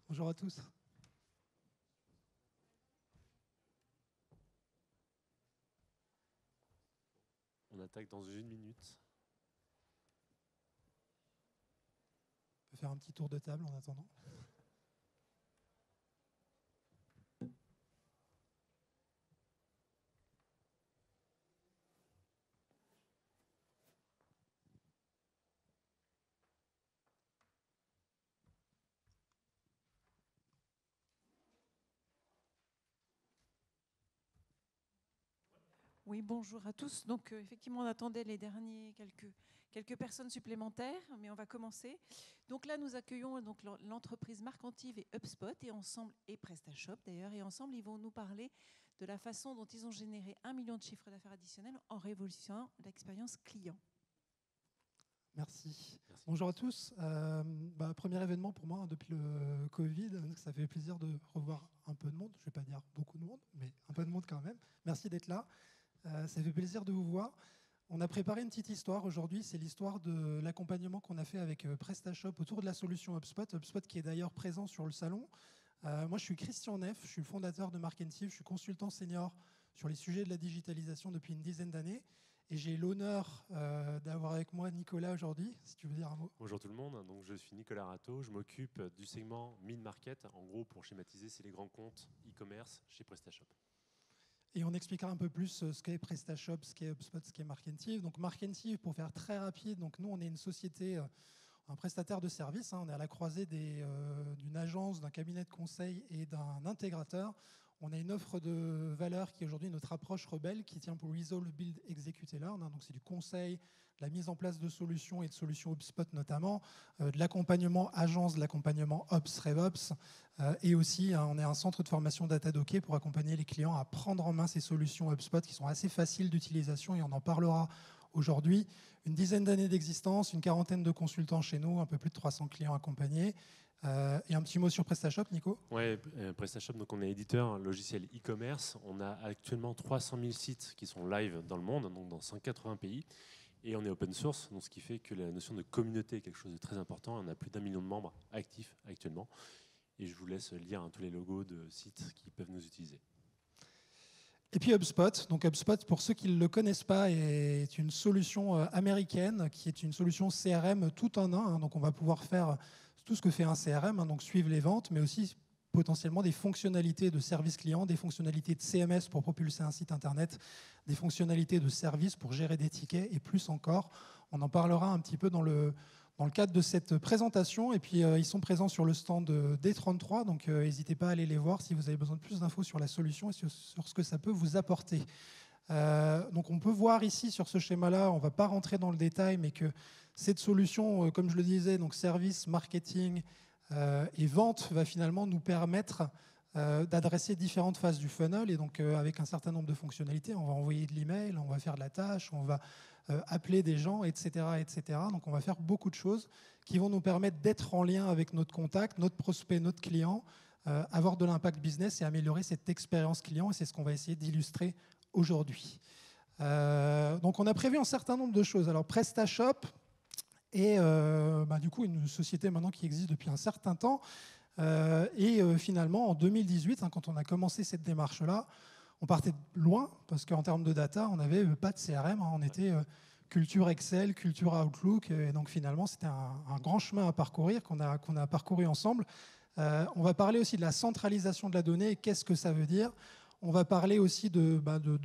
Bonjour à tous. On attaque dans 1 minute. On peut faire un petit tour de table en attendant. Oui, bonjour à tous. Donc, effectivement, on attendait les derniers quelques personnes supplémentaires, mais on va commencer. Donc là, nous accueillons donc l'entreprise Marcantive et HubSpot, et PrestaShop d'ailleurs, et ensemble, ils vont nous parler de la façon dont ils ont généré 1 million de chiffres d'affaires additionnels en révolutionnant l'expérience client. Merci. Bonjour à tous. Premier événement pour moi depuis le Covid. Ça fait plaisir de revoir un peu de monde. Je ne vais pas dire beaucoup de monde, mais un peu de monde quand même. Merci d'être là. Ça fait plaisir de vous voir. On a préparé une petite histoire aujourd'hui. C'est l'histoire de l'accompagnement qu'on a fait avec PrestaShop autour de la solution HubSpot. HubSpot qui est d'ailleurs présent sur le salon. Moi, je suis Christian Neff. Je suis le fondateur de Marcantive. Je suis consultant senior sur les sujets de la digitalisation depuis une dizaine d'années. Et j'ai l'honneur d'avoir avec moi Nicolas aujourd'hui, si tu veux dire un mot. Bonjour tout le monde, donc je suis Nicolas Rateau, je m'occupe du segment mid-market. En gros, pour schématiser, c'est les grands comptes e-commerce chez PrestaShop. Et on expliquera un peu plus ce qu'est PrestaShop, ce qu'est HubSpot, ce qu'est Marcantive. Donc Marcantive, pour faire très rapide, donc nous on est une société, un prestataire de services. On est à la croisée d'une agence, d'un cabinet de conseil et d'un intégrateur. On a une offre de valeur qui est aujourd'hui notre approche rebelle qui tient pour Resolve, Build, Execute et Learn. Donc c'est du conseil, de la mise en place de solutions et de solutions HubSpot notamment, de l'accompagnement agence, de l'accompagnement Ops, RevOps, et aussi on est un centre de formation Datadocker pour accompagner les clients à prendre en main ces solutions HubSpot qui sont assez faciles d'utilisation et on en parlera aujourd'hui. Une dizaine d'années d'existence, une quarantaine de consultants chez nous, un peu plus de 300 clients accompagnés. Et un petit mot sur PrestaShop, Nico ? Oui, PrestaShop, donc on est éditeur logiciel e-commerce. On a actuellement 300 000 sites qui sont live dans le monde, donc dans 180 pays. Et on est open source, donc ce qui fait que la notion de communauté est quelque chose de très important. On a plus d'1 million de membres actifs actuellement. Et je vous laisse lire tous les logos de sites qui peuvent nous utiliser. Et puis HubSpot. Donc HubSpot, pour ceux qui ne le connaissent pas, est une solution américaine qui est une solution CRM tout en un. Donc on va pouvoir faire tout ce que fait un CRM, donc suivre les ventes, mais aussi potentiellement des fonctionnalités de service client, des fonctionnalités de CMS pour propulser un site internet, des fonctionnalités de service pour gérer des tickets et plus encore. On en parlera un petit peu dans le cadre de cette présentation. Et puis, ils sont présents sur le stand D33, donc n'hésitez pas à aller les voir si vous avez besoin de plus d'infos sur la solution et sur ce que ça peut vous apporter. Donc, on peut voir ici sur ce schéma-là, on ne va pas rentrer dans le détail, mais que cette solution, comme je le disais, donc service, marketing et vente, va finalement nous permettre d'adresser différentes phases du funnel. Et donc, avec un certain nombre de fonctionnalités, on va envoyer de l'email, on va faire de la tâche, on va appeler des gens, etc., etc. Donc, on va faire beaucoup de choses qui vont nous permettre d'être en lien avec notre contact, notre prospect, notre client, avoir de l'impact business et améliorer cette expérience client. Et c'est ce qu'on va essayer d'illustrer aujourd'hui. Donc, on a prévu un certain nombre de choses. Alors, PrestaShop est du coup une société maintenant qui existe depuis un certain temps. Finalement, en 2018, quand on a commencé cette démarche-là, on partait loin parce qu'en termes de data, on n'avait pas de CRM. On était culture Excel, culture Outlook. Et donc finalement, c'était un grand chemin à parcourir qu'on a parcouru ensemble. On va parler aussi de la centralisation de la donnée et qu'est-ce que ça veut dire. On va parler aussi de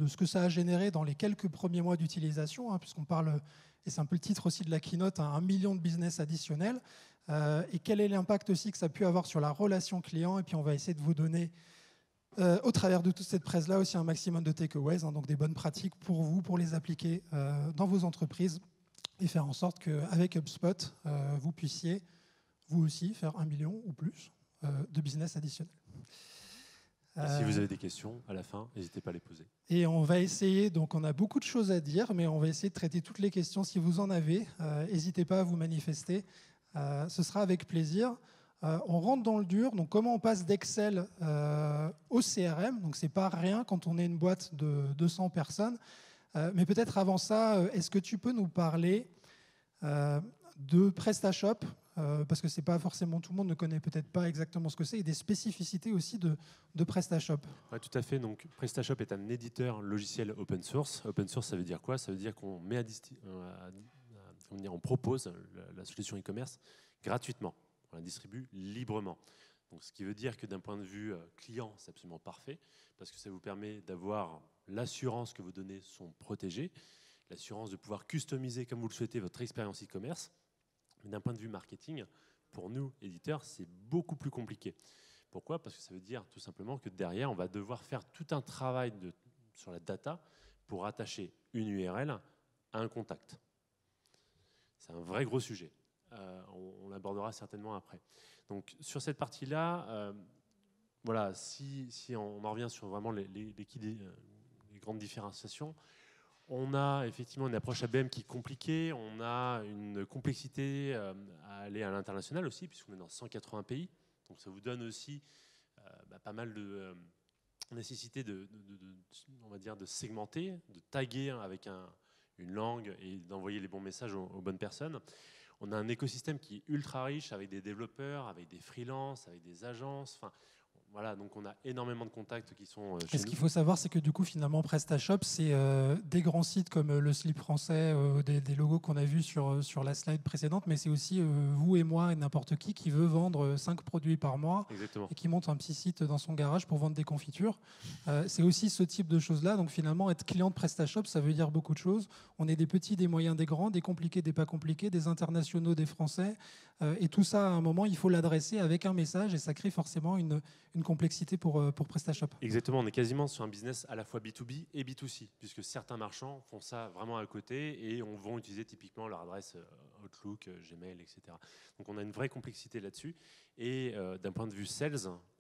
ce que ça a généré dans les quelques premiers mois d'utilisation, puisqu'on parle, et c'est un peu le titre aussi de la keynote, 1 million de business additionnels. Et quel est l'impact aussi que ça a pu avoir sur la relation client. Et puis on va essayer de vous donner, au travers de toute cette presse-là, aussi un maximum de takeaways, donc des bonnes pratiques pour vous, pour les appliquer dans vos entreprises et faire en sorte qu'avec HubSpot, vous puissiez, vous aussi, faire 1 million ou plus de business additionnels. Et si vous avez des questions à la fin, n'hésitez pas à les poser. Et on va essayer, donc on a beaucoup de choses à dire, mais on va essayer de traiter toutes les questions si vous en avez. N'hésitez pas à vous manifester, ce sera avec plaisir. On rentre dans le dur, donc comment on passe d'Excel au CRM, donc c'est pas rien quand on est une boîte de 200 personnes. Mais peut-être avant ça, est-ce que tu peux nous parler de PrestaShop, parce que c'est pas forcément tout le monde ne connaît peut-être pas exactement ce que c'est, et des spécificités aussi de PrestaShop. Ouais, tout à fait. Donc, PrestaShop est un éditeur logiciel open source. Open source, ça veut dire quoi? Ça veut dire qu'on met on propose la solution e-commerce gratuitement. On la distribue librement. Donc, ce qui veut dire que d'un point de vue client, c'est absolument parfait parce que ça vous permet d'avoir l'assurance que vos données sont protégées, l'assurance de pouvoir customiser comme vous le souhaitez votre expérience e-commerce. Mais d'un point de vue marketing, pour nous, éditeurs, c'est beaucoup plus compliqué. Pourquoi? Parce que ça veut dire tout simplement que derrière, on va devoir faire tout un travail sur la data pour attacher une URL à un contact. C'est un vrai gros sujet. On l'abordera certainement après. Donc sur cette partie-là, voilà, si on en revient sur vraiment les grandes différenciations, on a effectivement une approche ABM qui est compliquée, on a une complexité à aller à l'international aussi, puisqu'on est dans 180 pays. Donc ça vous donne aussi pas mal de nécessité on va dire, de segmenter, de taguer avec une langue et d'envoyer les bons messages aux bonnes personnes. On a un écosystème qui est ultra riche avec des développeurs, avec des freelances, avec des agences. Enfin, voilà, donc on a énormément de contacts qui sont chez nous. Ce qu'il faut savoir, c'est que du coup, finalement, PrestaShop, c'est des grands sites comme le Slip français, des logos qu'on a vus sur la slide précédente, mais c'est aussi vous et moi et n'importe qui veut vendre 5 produits par mois. Exactement. Et qui monte un petit site dans son garage pour vendre des confitures. C'est aussi ce type de choses-là. Donc finalement, être client de PrestaShop, ça veut dire beaucoup de choses. On est des petits, des moyens, des grands, des compliqués, des pas compliqués, des internationaux, des français. Et tout ça, à un moment, il faut l'adresser avec un message et ça crée forcément une complexité pour PrestaShop. Exactement, on est quasiment sur un business à la fois B2B et B2C, puisque certains marchands font ça vraiment à côté et vont utiliser typiquement leur adresse Outlook, Gmail, etc. Donc on a une vraie complexité là-dessus. Et d'un point de vue sales,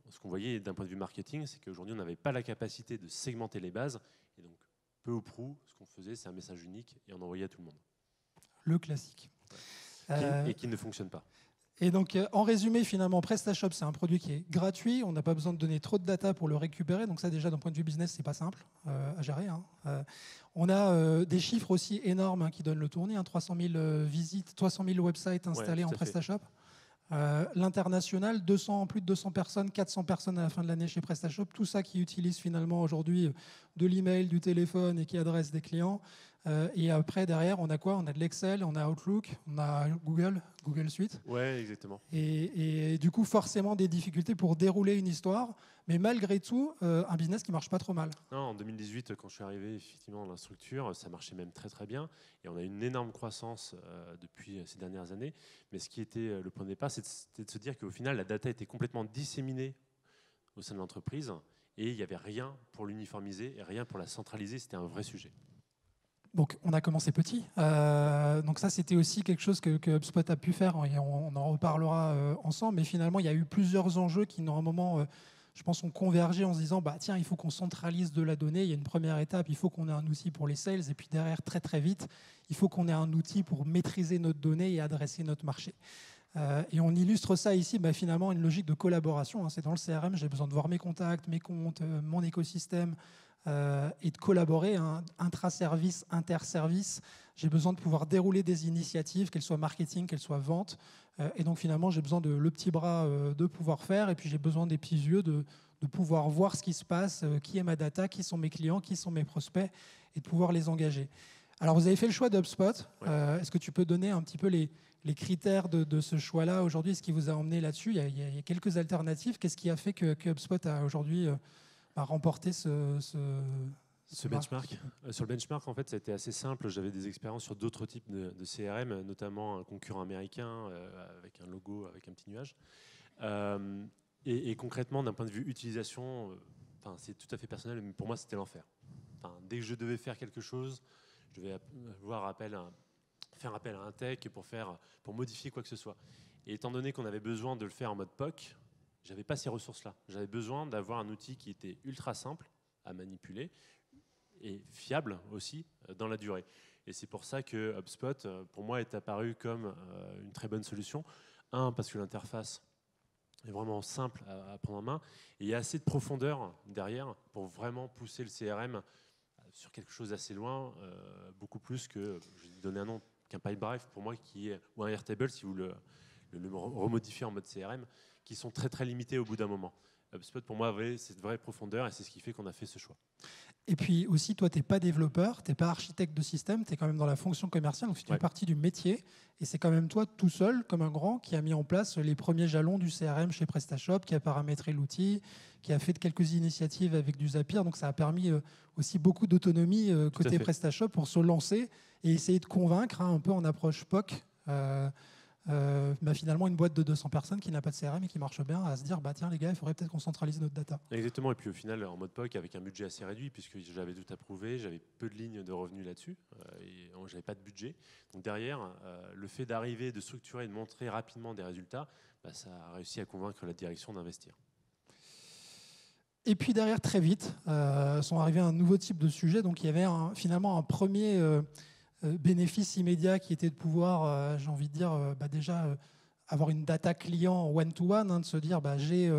ce qu'on voyait d'un point de vue marketing, c'est qu'aujourd'hui on n'avait pas la capacité de segmenter les bases. Et donc peu ou prou, ce qu'on faisait, c'est un message unique et on envoyait à tout le monde. Le classique. Et qui ne fonctionne pas. Et donc, en résumé, finalement, PrestaShop, c'est un produit qui est gratuit. On n'a pas besoin de donner trop de data pour le récupérer. Donc ça, déjà, d'un point de vue business, c'est pas simple à gérer. On a des chiffres aussi énormes qui donnent le tournis. 300 000 visites, 300 000 websites installés en PrestaShop. L'international, plus de 200 personnes, 400 personnes à la fin de l'année chez PrestaShop. Tout ça qui utilise finalement aujourd'hui de l'email, du téléphone et qui adresse des clients. Et après, derrière, on a quoi? On a de l'Excel, on a Outlook, on a Google Suite. Ouais, exactement. Et du coup, forcément, des difficultés pour dérouler une histoire. Mais malgré tout, un business qui ne marche pas trop mal. Non, en 2018, quand je suis arrivé effectivement dans la structure, ça marchait même très très bien. Et on a une énorme croissance depuis ces dernières années. Mais ce qui était le point de départ, c'était de se dire qu'au final, la data était complètement disséminée au sein de l'entreprise. Et il n'y avait rien pour l'uniformiser et rien pour la centraliser. C'était un vrai sujet. Donc, on a commencé petit. Donc ça, c'était aussi quelque chose que HubSpot a pu faire. Et on en reparlera ensemble. Mais finalement, il y a eu plusieurs enjeux qui, à un moment, je pense, ont convergé en se disant, tiens, il faut qu'on centralise de la donnée. Il y a une première étape, il faut qu'on ait un outil pour les sales. Et puis derrière, très très vite, il faut qu'on ait un outil pour maîtriser notre donnée et adresser notre marché. Et on illustre ça ici, finalement, une logique de collaboration. C'est dans le CRM, j'ai besoin de voir mes contacts, mes comptes, mon écosystème, et de collaborer, intra-service, inter-service. J'ai besoin de pouvoir dérouler des initiatives, qu'elles soient marketing, qu'elles soient vente. Et donc finalement, j'ai besoin de le petit bras de pouvoir faire. Et puis j'ai besoin des petits yeux de pouvoir voir ce qui se passe, qui est ma data, qui sont mes clients, qui sont mes prospects, et de pouvoir les engager. Alors vous avez fait le choix d'HubSpot. Ouais. Est-ce que tu peux donner un petit peu les critères de ce choix-là aujourd'hui? Ce qui vous a emmené là-dessus? Il y a quelques alternatives. Qu'est-ce qui a fait que HubSpot a aujourd'hui remporter ce benchmark. Sur le benchmark, en fait, ça a été assez simple. J'avais des expériences sur d'autres types de CRM, notamment un concurrent américain avec un logo, avec un petit nuage. Et concrètement, d'un point de vue utilisation, c'est tout à fait personnel, mais pour moi, c'était l'enfer. Dès que je devais faire quelque chose, je devais faire appel à un tech pour modifier quoi que ce soit. Et étant donné qu'on avait besoin de le faire en mode POC, j'avais pas ces ressources-là. J'avais besoin d'avoir un outil qui était ultra simple à manipuler et fiable aussi dans la durée. Et c'est pour ça que HubSpot, pour moi, est apparu comme une très bonne solution. Parce que l'interface est vraiment simple à prendre en main et il y a assez de profondeur derrière pour vraiment pousser le CRM sur quelque chose d'assez loin, beaucoup plus que, je vais donner un nom, qu'un Pipedrive pour moi, ou un Airtable si vous le remodifier en mode CRM, qui sont très très limités au bout d'un moment. HubSpot, pour moi, avait cette vraie profondeur et c'est ce qui fait qu'on a fait ce choix. Et puis aussi, toi, tu n'es pas développeur, tu n'es pas architecte de système, tu es quand même dans la fonction commerciale, donc tu fais partie du métier. Et c'est quand même toi, tout seul, comme un grand, qui a mis en place les premiers jalons du CRM chez PrestaShop, qui a paramétré l'outil, qui a fait quelques initiatives avec du Zapier. Donc ça a permis aussi beaucoup d'autonomie côté PrestaShop pour se lancer et essayer de convaincre, un peu en approche POC, finalement une boîte de 200 personnes qui n'a pas de CRM et qui marche bien, à se dire tiens les gars, il faudrait peut-être qu'on centralise notre data. Exactement, et puis au final en mode POC avec un budget assez réduit puisque j'avais tout approuvé, j'avais peu de lignes de revenus là-dessus et j'avais pas de budget. Donc derrière, le fait d'arriver, de structurer, de montrer rapidement des résultats, ça a réussi à convaincre la direction d'investir. Et puis derrière, très vite, sont arrivés un nouveau type de sujet. Donc il y avait finalement un premier bénéfice immédiat qui était de pouvoir, j'ai envie de dire, déjà avoir une data client one-to-one, de se dire j'ai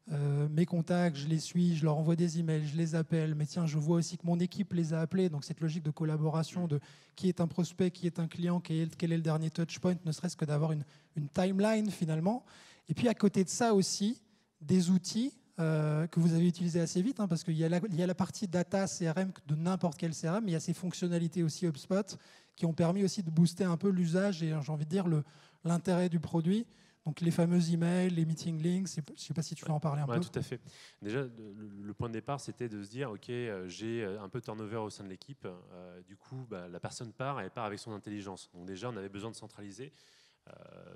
mes contacts, je les suis, je leur envoie des emails, je les appelle, mais tiens, je vois aussi que mon équipe les a appelés. Donc cette logique de collaboration, de qui est un prospect, qui est un client, quel est le dernier touchpoint, ne serait-ce que d'avoir une timeline finalement. Et puis à côté de ça aussi, des outils que vous avez utilisé assez vite, parce qu'il y a la partie data CRM de n'importe quel CRM, mais il y a ces fonctionnalités aussi HubSpot qui ont permis aussi de booster un peu l'usage et j'ai envie de dire l'intérêt du produit. Donc les fameux emails, les meeting links, je ne sais pas si tu veux en parler un peu. Tout à fait. Déjà, le point de départ, c'était de se dire, OK, j'ai un peu de turnover au sein de l'équipe. Du coup, la personne part, elle part avec son intelligence. Donc déjà, on avait besoin de centraliser.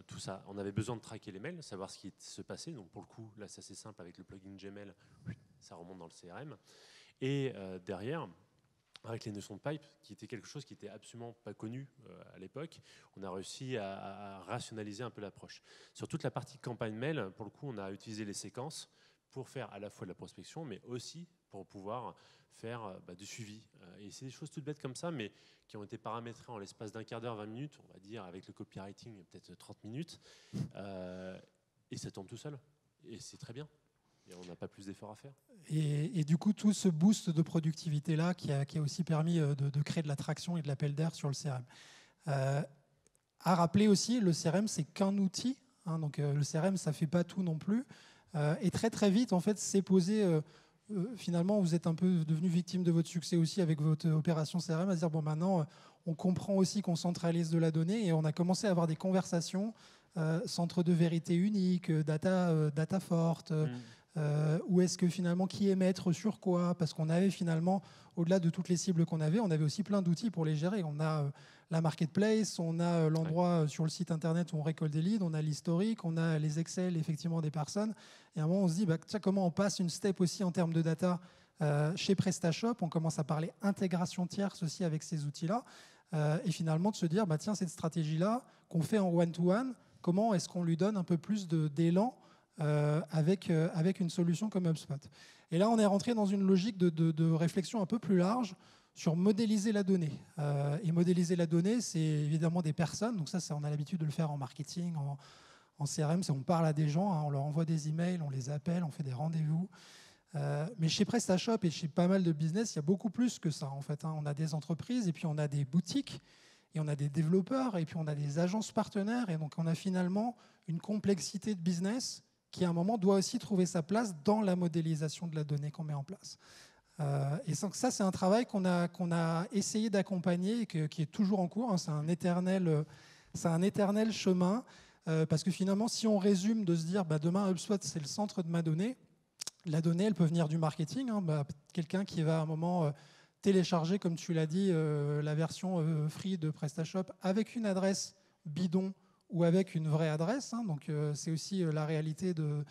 Tout ça, on avait besoin de traquer les mails, savoir ce qui se passait. Donc pour le coup, là c'est assez simple avec le plugin Gmail, ça remonte dans le CRM. Et derrière, avec les notions de pipe, qui était quelque chose qui n'était absolument pas connu à l'époque, on a réussi à rationaliser un peu l'approche. Sur toute la partie campagne mail, pour le coup, on a utilisé les séquences pour faire à la fois de la prospection, mais aussi pour pouvoir faire du suivi. Et c'est des choses toutes bêtes comme ça, mais qui ont été paramétrées en l'espace d'un quart d'heure, 20 minutes, on va dire, avec le copywriting, peut-être 30 minutes. Et ça tourne tout seul. Et c'est très bien. Et on n'a pas plus d'efforts à faire. Et du coup, tout ce boost de productivité-là qui a aussi permis de créer de l'attraction et de l'appel d'air sur le CRM. À rappeler aussi, le CRM, c'est qu'un outil. Donc le CRM, ça ne fait pas tout non plus. Et très très vite, en fait, c'est posé... finalement, vous êtes un peu devenu victime de votre succès aussi avec votre opération CRM, à se dire, maintenant, on comprend aussi qu'on centralise de la donnée et on a commencé à avoir des conversations, centre de vérité unique, data forte, où est-ce que finalement, qui est maître sur quoi, parce qu'on avait finalement, au-delà de toutes les cibles qu'on avait, on avait aussi plein d'outils pour les gérer. On a la marketplace, on a l'endroit sur le site internet où on récolte des leads, on a l'historique, on a les Excel effectivement des personnes. Et à un moment, on se dit, tiens, comment on passe une step aussi en termes de data chez PrestaShop. On commence à parler intégration tierce aussi avec ces outils-là. Et finalement, de se dire, tiens, cette stratégie-là qu'on fait en one-to-one, comment est-ce qu'on lui donne un peu plus d'élan avec une solution comme HubSpot. Et là, on est rentré dans une logique de réflexion un peu plus large sur modéliser la donnée. Et modéliser la donnée, c'est évidemment des personnes. Donc ça, on a l'habitude de le faire en marketing, en CRM. On parle à des gens, on leur envoie des emails, on les appelle, on fait des rendez-vous. Mais chez PrestaShop et chez pas mal de business, il y a beaucoup plus que ça. En fait, on a des entreprises et puis on a des boutiques et on a des développeurs et puis on a des agences partenaires. Et donc, on a finalement une complexité de business qui, à un moment, doit aussi trouver sa place dans la modélisation de la donnée qu'on met en place. Et ça, c'est un travail qu'on a essayé d'accompagner et qui est toujours en cours. C'est un éternel chemin. Parce que finalement, si on résume de se dire demain, HubSpot, c'est le centre de ma donnée, la donnée, elle peut venir du marketing. Quelqu'un qui va à un moment télécharger, comme tu l'as dit, la version free de PrestaShop avec une adresse bidon ou avec une vraie adresse. Donc c'est aussi la réalité de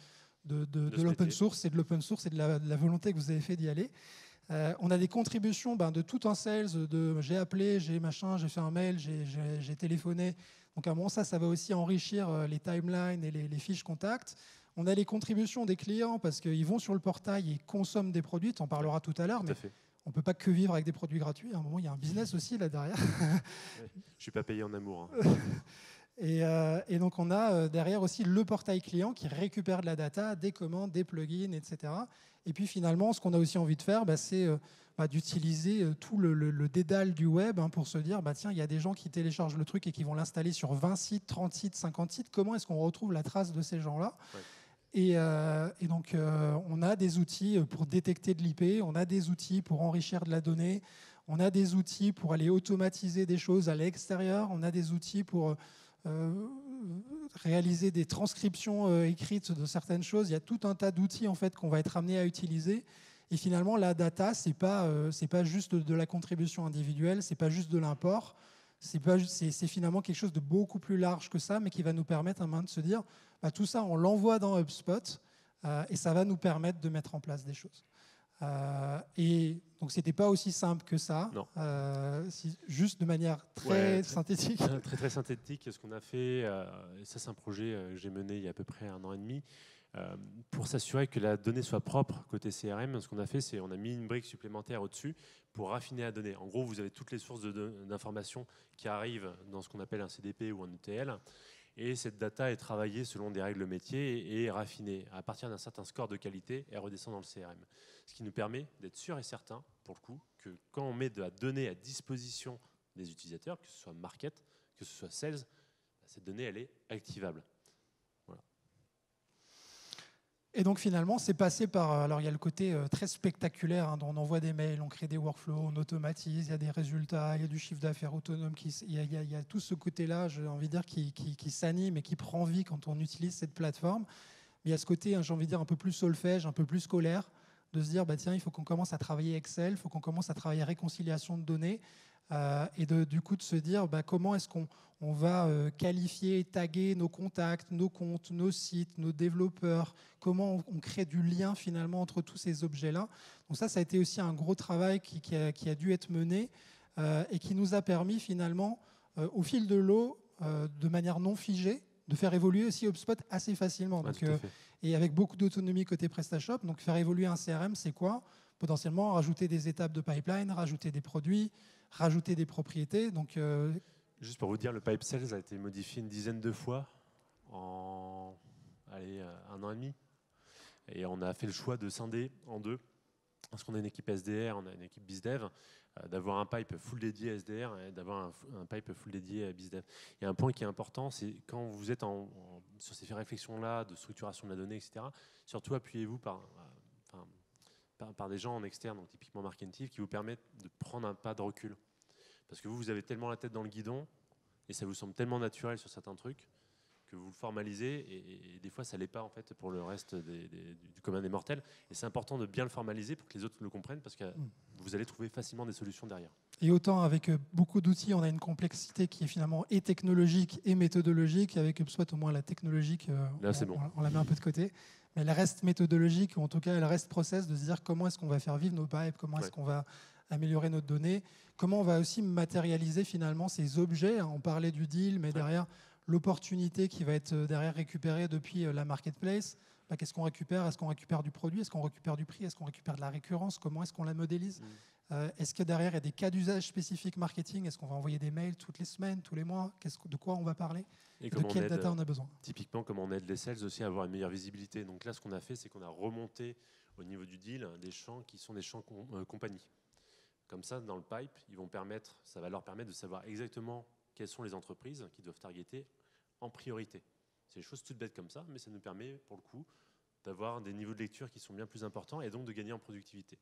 l'open source et de l'open source et de la volonté que vous avez fait d'y aller. On a des contributions de tout un sales, j'ai appelé, j'ai fait un mail, j'ai téléphoné. Donc à un moment, ça va aussi enrichir les timelines et les fiches contacts. On a les contributions des clients parce qu'ils vont sur le portail et consomment des produits, tu en parleras tout à l'heure, mais on ne peut pas que vivre avec des produits gratuits. À un moment, il y a un business aussi là derrière. Je ne suis pas payé en amour. Et donc, on a derrière aussi le portail client qui récupère de la data, des commandes, des plugins, etc. Et puis finalement, ce qu'on a aussi envie de faire, c'est d'utiliser tout le dédale du web pour se dire, tiens, il y a des gens qui téléchargent le truc et qui vont l'installer sur 20 sites, 30 sites, 50 sites. Comment est-ce qu'on retrouve la trace de ces gens-là ? Et donc, on a des outils pour détecter de l'IP, on a des outils pour enrichir de la donnée, on a des outils pour aller automatiser des choses à l'extérieur, on a des outils pour réaliser des transcriptions écrites de certaines choses. Il y a tout un tas d'outils en fait, qu'on va être amené à utiliser. Et finalement, la data, c'est pas juste de la contribution individuelle, c'est pas juste de l'import, c'est finalement quelque chose de beaucoup plus large que ça, mais qui va nous permettre de se dire, tout ça, on l'envoie dans HubSpot et ça va nous permettre de mettre en place des choses. Et donc, c'était pas aussi simple que ça. Juste de manière très synthétique. Très synthétique. Ce qu'on a fait, et ça, c'est un projet que j'ai mené il y a à peu près 1 an et demi. Pour s'assurer que la donnée soit propre côté CRM, ce qu'on a fait, c'est on a mis une brique supplémentaire au-dessus pour raffiner la donnée. En gros, vous avez toutes les sources d'informations qui arrivent dans ce qu'on appelle un CDP ou un ETL. Et cette data est travaillée selon des règles métiers et raffinée. À partir d'un certain score de qualité, elle redescend dans le CRM. Ce qui nous permet d'être sûr et certain, pour le coup, que quand on met de la donnée à disposition des utilisateurs, que ce soit market, que ce soit sales, cette donnée, elle est activable. Voilà. Et donc finalement, c'est passé par... Alors il y a le côté très spectaculaire, dont on envoie des mails, on crée des workflows, on automatise, il y a des résultats, il y a du chiffre d'affaires autonome, il y a tout ce côté-là, j'ai envie de dire, qui s'anime et qui prend vie quand on utilise cette plateforme. Mais il y a ce côté, j'ai envie de dire, un peu plus solfège, un peu plus scolaire, de se dire, tiens, il faut qu'on commence à travailler Excel, il faut qu'on commence à travailler réconciliation de données, et du coup de se dire, comment est-ce qu'on va qualifier, taguer nos contacts, nos comptes, nos sites, nos développeurs, comment on crée du lien finalement entre tous ces objets-là. Donc ça a été aussi un gros travail qui a dû être mené et qui nous a permis finalement, au fil de l'eau, de manière non figée, de faire évoluer aussi HubSpot assez facilement. Donc, et avec beaucoup d'autonomie côté PrestaShop. Donc faire évoluer un CRM, c'est quoi ? Potentiellement rajouter des étapes de pipeline, rajouter des produits, rajouter des propriétés. Donc, juste pour vous dire, le pipe sales a été modifié une dizaine de fois en 1 an et demi. Et on a fait le choix de scinder en deux. Parce qu'on a une équipe SDR, on a une équipe BizDev, d'avoir un pipe full dédié à SDR et d'avoir un pipe full dédié à BizDev. Il y a un point qui est important, c'est quand vous êtes sur ces réflexions-là de structuration de la donnée, etc., surtout appuyez-vous par des gens en externe, donc typiquement marketing, qui vous permettent de prendre un pas de recul. Parce que vous avez tellement la tête dans le guidon et ça vous semble tellement naturel sur certains trucs que vous le formalisez et des fois ça l'est pas en fait pour le reste du commun des mortels. Et c'est important de bien le formaliser pour que les autres le comprennent parce que vous allez trouver facilement des solutions derrière. Et autant avec beaucoup d'outils, on a une complexité qui est finalement et technologique et méthodologique. Avec HubSpot, au moins la technologique, là, c'est bon. On la met un peu de côté. Mais elle reste méthodologique, ou en tout cas elle reste process de se dire comment est-ce qu'on va faire vivre nos pipes, comment est-ce qu'on va améliorer notre donnée, comment on va aussi matérialiser finalement ces objets. On parlait du deal, mais derrière l'opportunité qui va être derrière récupérée depuis la marketplace. Qu'est-ce qu'on récupère ? Est-ce qu'on récupère du produit ? Est-ce qu'on récupère du prix ? Est-ce qu'on récupère de la récurrence ? Comment est-ce qu'on la modélise ? Est-ce que derrière il y a des cas d'usage spécifiques marketing ? Est-ce qu'on va envoyer des mails toutes les semaines, tous les mois ? De quoi on va parler ? Et de quelle data on a besoin ? Typiquement, comme on aide les sales aussi à avoir une meilleure visibilité. Donc là, ce qu'on a fait, c'est qu'on a remonté au niveau du deal des champs qui sont des champs compagnie. Comme ça, dans le pipe, ça va leur permettre de savoir exactement quelles sont les entreprises qui doivent targeter en priorité. C'est des choses toutes bêtes comme ça, mais ça nous permet, pour le coup, d'avoir des niveaux de lecture qui sont bien plus importants et donc de gagner en productivité.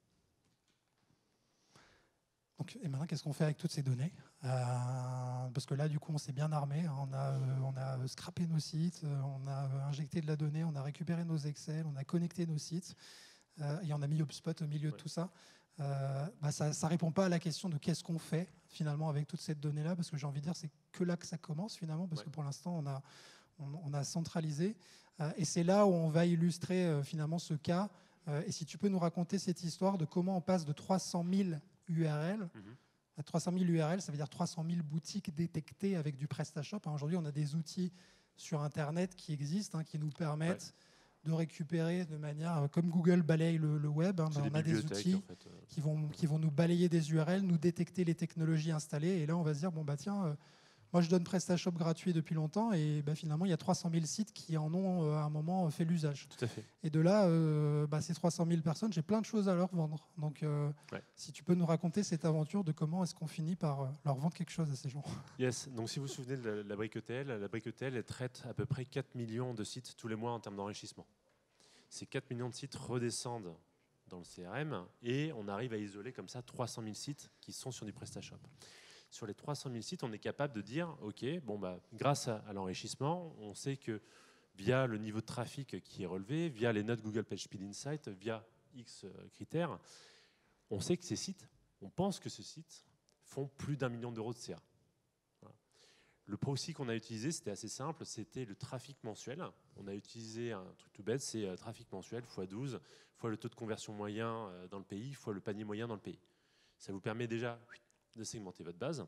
Donc, et maintenant, qu'est-ce qu'on fait avec toutes ces données ? Parce que là, du coup, on s'est bien armé. On a scrappé nos sites, on a injecté de la donnée, on a récupéré nos Excel, on a connecté nos sites et on a mis HubSpot au milieu de tout ça. Ça ne répond pas à la question de qu'est-ce qu'on fait finalement avec toute cette donnée-là, parce que j'ai envie de dire c'est que là que ça commence finalement, parce que pour l'instant, on a centralisé. Et c'est là où on va illustrer finalement ce cas. Et si tu peux nous raconter cette histoire de comment on passe de 300 000 URL. 300 000 URL, ça veut dire 300 000 boutiques détectées avec du PrestaShop. Aujourd'hui, on a des outils sur Internet qui existent, qui nous permettent de récupérer de manière, comme Google balaye le web, on a des outils en fait, qui vont nous balayer des URL, nous détecter les technologies installées. Et là, on va se dire, tiens, Moi, je donne PrestaShop gratuit depuis longtemps et finalement, il y a 300 000 sites qui en ont à un moment fait l'usage. Tout à fait. Et de là, ces 300 000 personnes, j'ai plein de choses à leur vendre. Donc, si tu peux nous raconter cette aventure de comment est-ce qu'on finit par leur vendre quelque chose à ces gens. Yes, donc si vous vous souvenez de la brique ETL, elle traite à peu près 4 millions de sites tous les mois en termes d'enrichissement. Ces 4 millions de sites redescendent dans le CRM et on arrive à isoler comme ça 300 000 sites qui sont sur du PrestaShop. Sur les 300 000 sites, on est capable de dire, OK, grâce à l'enrichissement, on sait que via le niveau de trafic qui est relevé, via les notes Google PageSpeed Insight, via X critères, on sait que ces sites, on pense que ces sites font plus d'1 million d'euros de CA. Voilà. Le proxy qu'on a utilisé, c'était assez simple, c'était le trafic mensuel. On a utilisé un truc tout bête, c'est trafic mensuel x 12, fois le taux de conversion moyen dans le pays, fois le panier moyen dans le pays. Ça vous permet déjà de segmenter votre base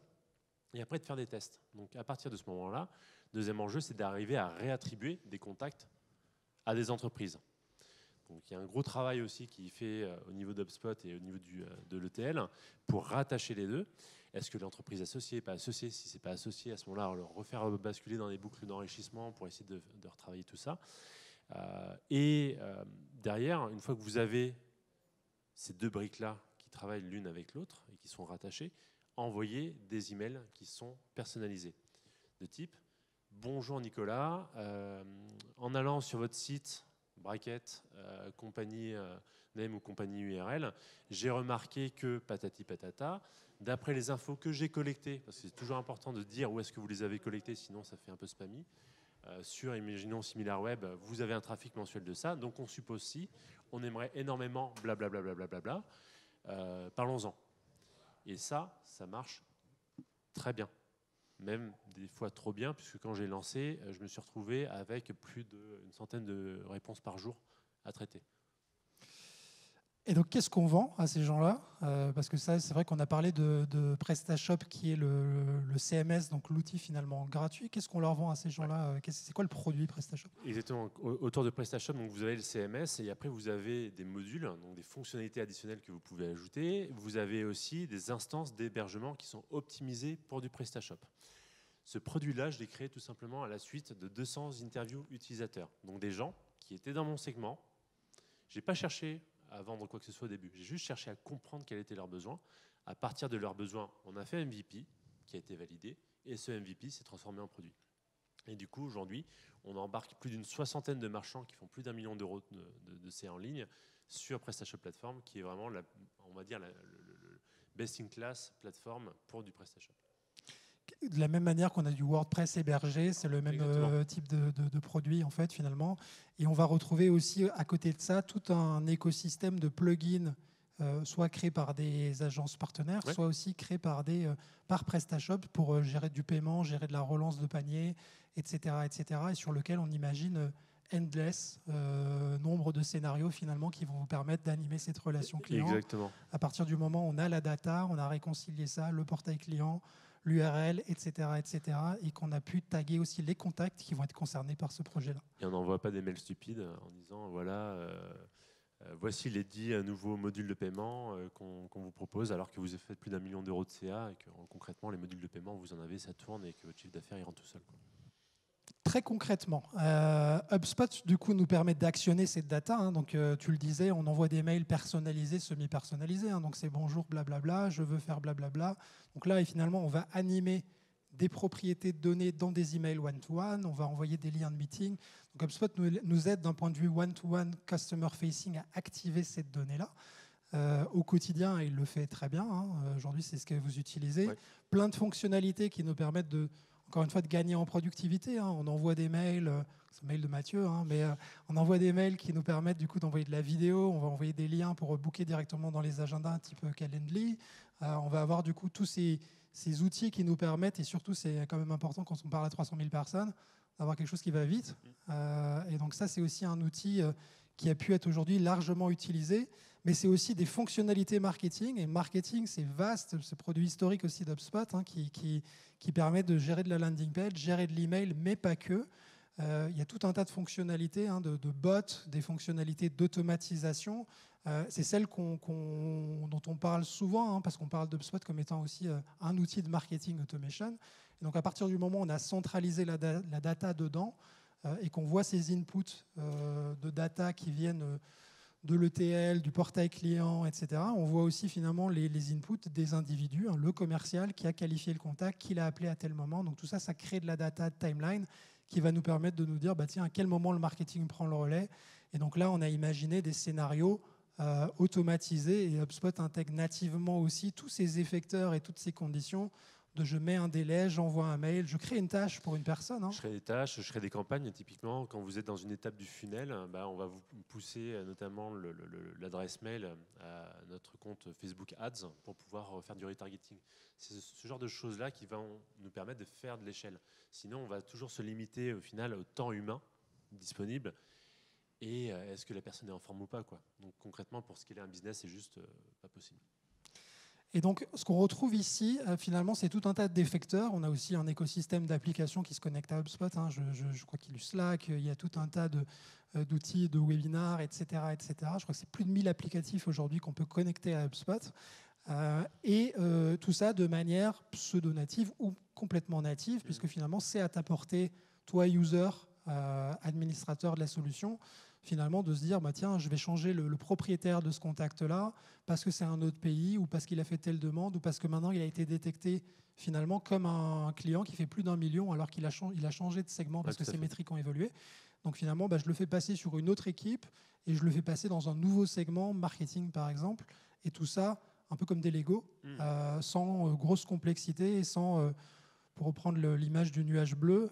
et après de faire des tests. Donc à partir de ce moment-là, deuxième enjeu, c'est d'arriver à réattribuer des contacts à des entreprises. Donc il y a un gros travail aussi qui est fait au niveau d'HubSpot et au niveau de l'ETL pour rattacher les deux. Est-ce que l'entreprise est associée, pas associée? Si ce n'est pas associé, à ce moment-là, on le refaire basculer dans des boucles d'enrichissement pour essayer de retravailler tout ça. Derrière, une fois que vous avez ces deux briques-là qui travaillent l'une avec l'autre et qui sont rattachées, envoyer des emails qui sont personnalisés. De type, bonjour Nicolas, en allant sur votre site, bracket, compagnie name ou compagnie URL, j'ai remarqué que patati patata, d'après les infos que j'ai collectées, parce que c'est toujours important de dire où est-ce que vous les avez collectées, sinon ça fait un peu spammy, sur, imaginons, SimilarWeb, vous avez un trafic mensuel de ça, donc on suppose si, on aimerait énormément blablabla, parlons-en. Et ça marche très bien. Même des fois trop bien, puisque quand j'ai lancé, je me suis retrouvé avec plus d'une centaine de réponses par jour à traiter. Et donc, qu'est-ce qu'on vend à ces gens-là? Parce que ça, c'est vrai qu'on a parlé de PrestaShop, qui est le CMS, donc l'outil finalement gratuit. Qu'est-ce qu'on leur vend à ces gens-là? C'est quoi le produit PrestaShop? Exactement. Autour de PrestaShop, donc vous avez le CMS et après vous avez des modules, donc des fonctionnalités additionnelles que vous pouvez ajouter. Vous avez aussi des instances d'hébergement qui sont optimisées pour du PrestaShop. Ce produit-là, je l'ai créé tout simplement à la suite de 200 interviews utilisateurs. Donc des gens qui étaient dans mon segment. Je n'ai pas cherché à vendre quoi que ce soit au début. J'ai juste cherché à comprendre quels étaient leurs besoins. À partir de leurs besoins, on a fait un MVP qui a été validé et ce MVP s'est transformé en produit. Et du coup, aujourd'hui, on embarque plus d'une soixantaine de marchands qui font plus d'1 million d'euros de CA en ligne sur PrestaShop Platform, qui est vraiment, on va dire, le best-in-class plateforme pour du PrestaShop. De la même manière qu'on a du WordPress hébergé, c'est le même type de produit en fait finalement. Et on va retrouver aussi à côté de ça tout un écosystème de plugins, soit créé par des agences partenaires, soit aussi créé par PrestaShop pour gérer du paiement, gérer de la relance de panier, etc., etc. Et sur lequel on imagine endless nombre de scénarios finalement qui vont vous permettre d'animer cette relation client. Exactement. À partir du moment où on a la data, on a réconcilié ça, le portail client, l'URL, etc., et qu'on a pu taguer aussi les contacts qui vont être concernés par ce projet-là. Et on n'envoie pas des mails stupides en disant voilà, voici les 10 nouveaux modules de paiement qu'on vous propose, alors que vous avez fait plus d'1 million d'euros de CA et que concrètement les modules de paiement vous en avez, ça tourne et que votre chiffre d'affaires il rentre tout seul, quoi. Très concrètement, HubSpot du coup nous permet d'actionner cette data. Hein, donc tu le disais, on envoie des mails personnalisés, semi-personnalisés. Hein, donc c'est bonjour blablabla, je veux faire blablabla. Donc là, et finalement, on va animer des propriétés de données dans des emails one-to-one. On va envoyer des liens de meeting. Donc HubSpot nous aide d'un point de vue one-to-one customer facing à activer cette donnée-là. Au quotidien, il le fait très bien. Hein. Aujourd'hui, c'est ce que vous utilisez. Ouais. Plein de fonctionnalités qui nous permettent encore une fois, de gagner en productivité. Hein. On envoie des mails, c'est le mail de Mathieu, hein, mais on envoie des mails qui nous permettent du coup d'envoyer de la vidéo. On va envoyer des liens pour booker directement dans les agendas type Calendly. On va avoir du coup tous ces outils qui nous permettent, et surtout c'est quand même important quand on parle à 300 000 personnes, d'avoir quelque chose qui va vite. Et donc ça, c'est aussi un outil qui a pu être aujourd'hui largement utilisé. Mais c'est aussi des fonctionnalités marketing. Et marketing, c'est vaste. Ce produit historique aussi d'HubSpot, hein, qui permet de gérer de la landing page, gérer de l'email, mais pas que. il y a tout un tas de fonctionnalités, de bots, des fonctionnalités d'automatisation. C'est celle dont on parle souvent, parce qu'on parle d'HubSpot comme étant aussi un outil de marketing automation. Et donc à partir du moment où on a centralisé la data dedans et qu'on voit ces inputs de data qui viennent de l'ETL, du portail client, etc., on voit aussi finalement les inputs des individus, le commercial qui a qualifié le contact, qui l'a appelé à tel moment. Donc tout ça, ça crée de la data timeline qui va nous permettre de nous dire, tiens, à quel moment le marketing prend le relais. Et donc là, on a imaginé des scénarios automatisés, et HubSpot intègre nativement aussi tous ces effecteurs et toutes ces conditions de je mets un délai, j'envoie un mail, je crée une tâche pour une personne. Je crée des tâches, je crée des campagnes. Typiquement, quand vous êtes dans une étape du funnel, on va vous pousser notamment l'adresse mail à notre compte Facebook Ads pour pouvoir faire du retargeting. C'est ce genre de choses-là qui vont nous permettre de faire de l'échelle. Sinon, on va toujours se limiter au final au temps humain disponible. Et est-ce que la personne est en forme ou pas, quoi. Donc concrètement, pour ce qu'il est un business, c'est juste pas possible. Et donc, ce qu'on retrouve ici, finalement, c'est tout un tas d'effecteurs. On a aussi un écosystème d'applications qui se connectent à HubSpot. Je crois qu'il y a Slack, il y a tout un tas d'outils, de webinars, etc., etc. Je crois que c'est plus de 1000 applicatifs aujourd'hui qu'on peut connecter à HubSpot. Et tout ça de manière pseudo-native ou complètement native, puisque finalement, c'est à ta portée, toi, user, administrateur de la solution, finalement de se dire tiens, je vais changer le propriétaire de ce contact-là parce que c'est un autre pays ou parce qu'il a fait telle demande ou parce que maintenant il a été détecté finalement comme un client qui fait plus d'1 million alors qu'il a changé de segment parce que ses métriques ont évolué. Donc finalement, je le fais passer sur une autre équipe et je le fais passer dans un nouveau segment, marketing par exemple, et tout ça un peu comme des Lego, sans grosse complexité et sans... pour reprendre l'image du nuage bleu,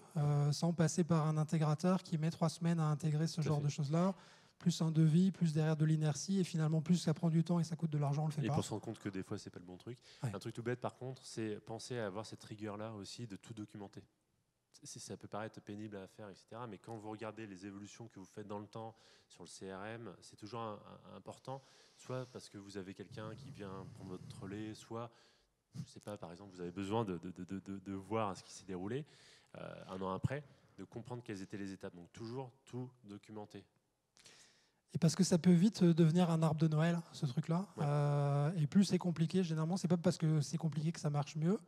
sans passer par un intégrateur qui met 3 semaines à intégrer ce genre de choses-là, plus un devis, plus derrière de l'inertie, et finalement plus ça prend du temps et ça coûte de l'argent, on le fait pas. Et pour se rendre compte que des fois, c'est pas le bon truc. Ouais. Un truc tout bête, par contre, c'est penser à avoir cette rigueur-là aussi de tout documenter. Ça peut paraître pénible à faire, etc. Mais quand vous regardez les évolutions que vous faites dans le temps sur le CRM, c'est toujours important, soit parce que vous avez quelqu'un qui vient prendre votre relais, soit... je ne sais pas, par exemple, vous avez besoin de voir ce qui s'est déroulé un an après, de comprendre quelles étaient les étapes. Donc toujours tout documenter. Et parce que ça peut vite devenir un arbre de Noël, ce truc-là. Ouais. Et plus c'est compliqué, généralement, c'est pas parce que c'est compliqué que ça marche mieux.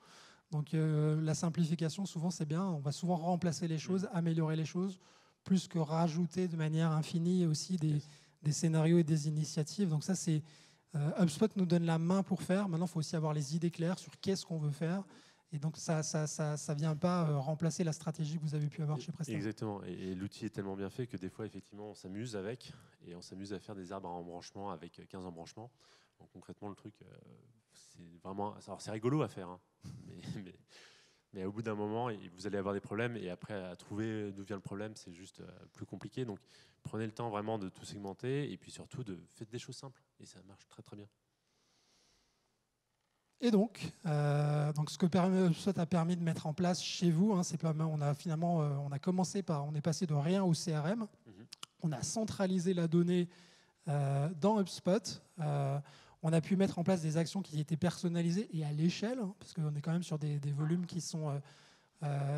Donc la simplification, souvent, c'est bien. On va souvent remplacer les choses, améliorer les choses, plus que rajouter de manière infinie aussi des scénarios et des initiatives. Donc ça, c'est... HubSpot nous donne la main pour faire. Maintenant, il faut aussi avoir les idées claires sur qu'est-ce qu'on veut faire. Et donc, ça ne vient pas remplacer la stratégie que vous avez pu avoir chez Presta. Exactement. Et l'outil est tellement bien fait que des fois, effectivement, on s'amuse avec. Et on s'amuse à faire des arbres à embranchement avec 15 embranchements. Donc, concrètement, le truc, c'est vraiment... Alors, c'est rigolo à faire. Hein, mais au bout d'un moment, vous allez avoir des problèmes. Et après, à trouver d'où vient le problème, c'est juste plus compliqué. Donc, prenez le temps vraiment de tout segmenter. Et puis surtout, faites des choses simples. Et ça marche très, très bien. Et donc ce que HubSpot a permis de mettre en place chez vous, c'est que on a commencé on est passé de rien au CRM. On a centralisé la donnée dans HubSpot. On a pu mettre en place des actions qui étaient personnalisées et à l'échelle, parce qu'on est quand même sur des volumes qui sont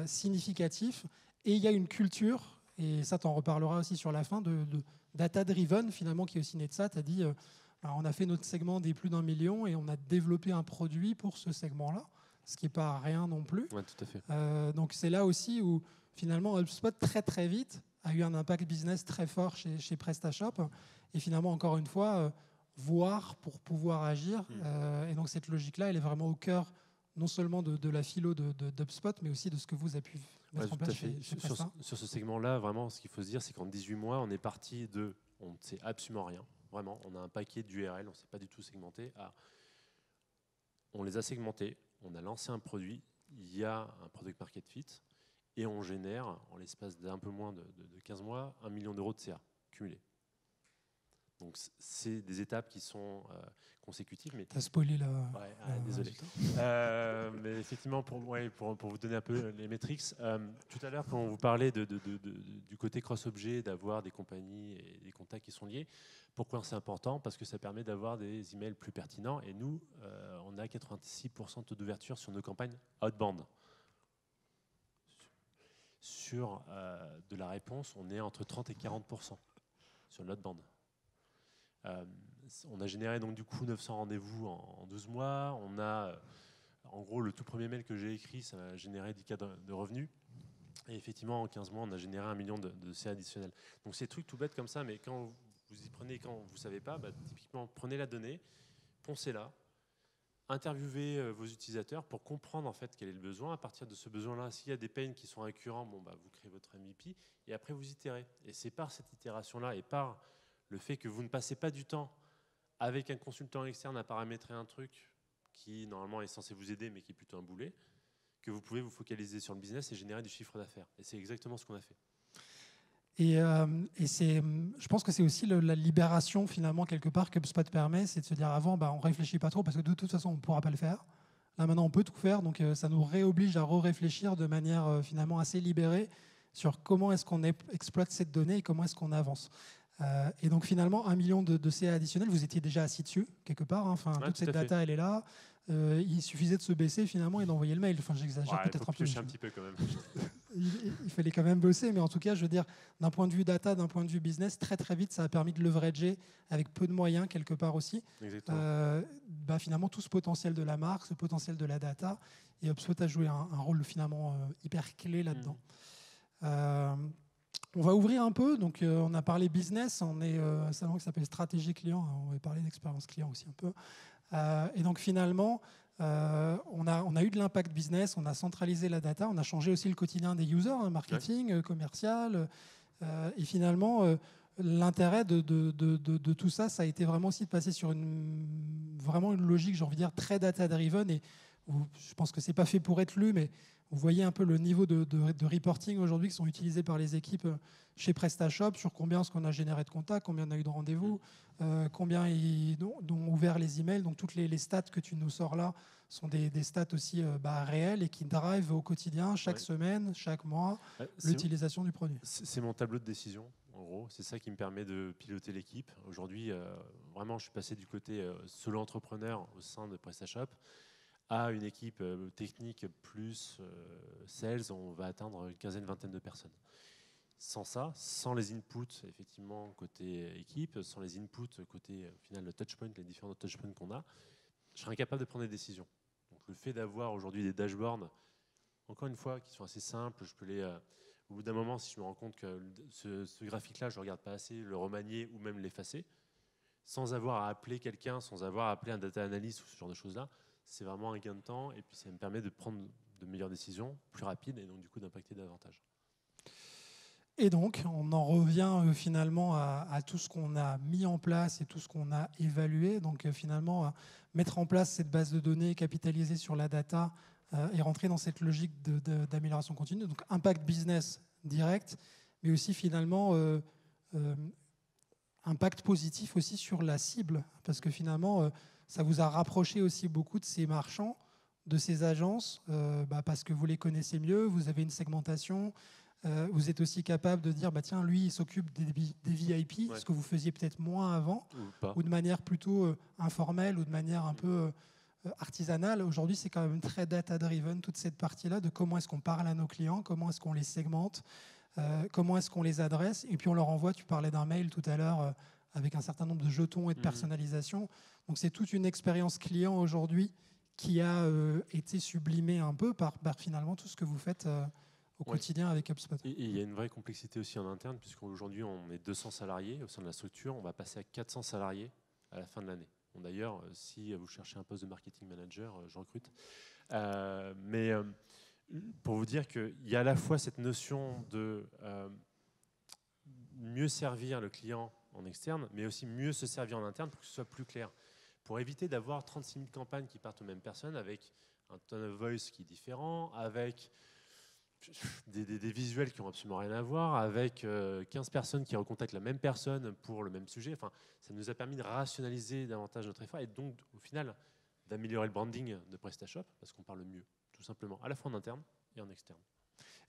significatifs. Et il y a une culture, et ça t'en reparlera aussi sur la fin, de data-driven finalement qui est aussi né de ça. Tu as dit... on a fait notre segment des plus d'1 million et on a développé un produit pour ce segment-là, ce qui n'est pas rien non plus. Ouais, tout à fait. Donc c'est là aussi où finalement HubSpot très très vite a eu un impact business très fort chez PrestaShop et finalement encore une fois voir pour pouvoir agir. Et donc cette logique-là, elle est vraiment au cœur non seulement de la philo d'HubSpot, mais aussi de ce que vous avez pu mettre en place chez Presta. Sur ce segment-là, vraiment, ce qu'il faut se dire, c'est qu'en 18 mois, on est parti on ne sait absolument rien. Vraiment, on a un paquet d'URL, on ne s'est pas du tout segmenté. On les a segmentés, on a lancé un produit, il y a un product market fit, et on génère, en l'espace d'un peu moins de 15 mois, 1 million d'euros de CA cumulé. Donc c'est des étapes qui sont consécutives. Mais... T'as spoilé là. Ouais, désolé. Mais effectivement, pour vous donner un peu les métriques, tout à l'heure, quand on vous parlait du côté cross-objet, d'avoir des compagnies et des contacts qui sont liés, pourquoi c'est important? Parce que ça permet d'avoir des emails plus pertinents. Et nous, on a 86% de taux d'ouverture sur nos campagnes outbound. sur de la réponse, on est entre 30 et 40% sur notre bande. On a généré donc du coup 900 rendez-vous en 12 mois. On a, en gros, le tout premier mail que j'ai écrit, ça a généré 10 cas de revenus. Et effectivement, en 15 mois, on a généré 1 million de CA additionnels. Donc c'est des trucs tout bêtes comme ça, mais quand vous y prenez, quand vous ne savez pas, typiquement, prenez la donnée, poncez-la, interviewez vos utilisateurs pour comprendre en fait quel est le besoin. À partir de ce besoin-là, s'il y a des pains qui sont récurrents, vous créez votre MVP et après vous itérez. Et c'est par cette itération-là et par le fait que vous ne passez pas du temps avec un consultant externe à paramétrer un truc qui normalement est censé vous aider mais qui est plutôt un boulet, que vous pouvez vous focaliser sur le business et générer du chiffre d'affaires. Et c'est exactement ce qu'on a fait. Et je pense que c'est aussi la libération finalement quelque part que HubSpot permet, c'est de se dire avant, on ne réfléchit pas trop parce que de toute façon on ne pourra pas le faire. Là maintenant on peut tout faire, donc ça nous réoblige à réfléchir de manière finalement assez libérée sur comment est-ce qu'on exploite cette donnée et comment est-ce qu'on avance. Et donc finalement 1 million de CA additionnels, vous étiez déjà assis dessus quelque part, hein. Enfin, toute cette data elle est là. Il suffisait de se baisser finalement et d'envoyer le mail. Enfin, j'exagère peut-être un peu. Un petit peu quand même. il fallait quand même bosser, mais en tout cas, je veux dire, d'un point de vue data, d'un point de vue business, très très vite, ça a permis de leverager avec peu de moyens quelque part aussi. Finalement, tout ce potentiel de la marque, ce potentiel de la data, et HubSpot a joué un rôle finalement hyper clé là-dedans. On va ouvrir un peu, donc on a parlé business, on est un salon qui s'appelle Stratégie Client, on va parler d'expérience client aussi un peu. Et donc finalement, on a eu de l'impact business, on a centralisé la data, on a changé aussi le quotidien des users, marketing, commercial. Et finalement, l'intérêt de tout ça, ça a été vraiment aussi de passer sur vraiment une logique, j'ai envie de dire, très data-driven. Et je pense que ce n'est pas fait pour être lu, mais vous voyez un peu le niveau de reporting aujourd'hui qui sont utilisés par les équipes chez PrestaShop sur combien est-ce qu'on a généré de contacts, combien on a eu de rendez-vous, combien ils ont ouvert les emails. Donc toutes les stats que tu nous sors là sont des stats aussi réelles et qui drivent au quotidien, chaque semaine, chaque mois, l'utilisation du produit. C'est mon tableau de décision, en gros. C'est ça qui me permet de piloter l'équipe. Aujourd'hui, vraiment, je suis passé du côté solo entrepreneur au sein de PrestaShop à une équipe technique plus sales, on va atteindre une quinzaine, vingtaine de personnes. Sans ça, sans les inputs, effectivement, côté équipe, sans les inputs côté final, le touchpoint, les différents touchpoints qu'on a, je serais incapable de prendre des décisions. Donc le fait d'avoir aujourd'hui des dashboards, encore une fois, qui sont assez simples, je peux au bout d'un moment, si je me rends compte que ce graphique-là, je ne regarde pas assez, le remanier ou même l'effacer, sans avoir à appeler quelqu'un, sans avoir à appeler un data analyst ou ce genre de choses-là, c'est vraiment un gain de temps et puis ça me permet de prendre de meilleures décisions, plus rapides et donc du coup d'impacter davantage. Et donc, on en revient finalement à tout ce qu'on a mis en place et tout ce qu'on a évalué. Donc finalement, mettre en place cette base de données, capitaliser sur la data et rentrer dans cette logique d'amélioration continue. Donc impact business direct, mais aussi finalement impact positif aussi sur la cible. Parce que finalement, ça vous a rapproché aussi beaucoup de ces marchands, de ces agences, parce que vous les connaissez mieux, vous avez une segmentation. Vous êtes aussi capable de dire, tiens, lui, il s'occupe des VIP, ce que vous faisiez peut-être moins avant, ou de manière plutôt informelle, ou de manière un peu artisanale. Aujourd'hui, c'est quand même très data-driven, toute cette partie-là, de comment est-ce qu'on parle à nos clients, comment est-ce qu'on les segmente, comment est-ce qu'on les adresse, et puis on leur envoie, tu parlais d'un mail tout à l'heure, avec un certain nombre de jetons et de personnalisation. Donc c'est toute une expérience client aujourd'hui qui a été sublimée un peu par finalement tout ce que vous faites au quotidien avec HubSpot. Et il y a une vraie complexité aussi en interne, puisqu'aujourd'hui on est 200 salariés au sein de la structure, on va passer à 400 salariés à la fin de l'année. Bon, d'ailleurs, si vous cherchez un poste de marketing manager, je recrute. Mais pour vous dire qu'il y a à la fois cette notion de mieux servir le client en externe, mais aussi mieux se servir en interne pour que ce soit plus clair. Pour éviter d'avoir 36 000 campagnes qui partent aux mêmes personnes, avec un tone of voice qui est différent, avec des visuels qui n'ont absolument rien à voir, avec 15 personnes qui recontactent la même personne pour le même sujet. Enfin, ça nous a permis de rationaliser davantage notre effort et donc, au final, d'améliorer le branding de PrestaShop parce qu'on parle mieux, tout simplement, à la fois en interne et en externe.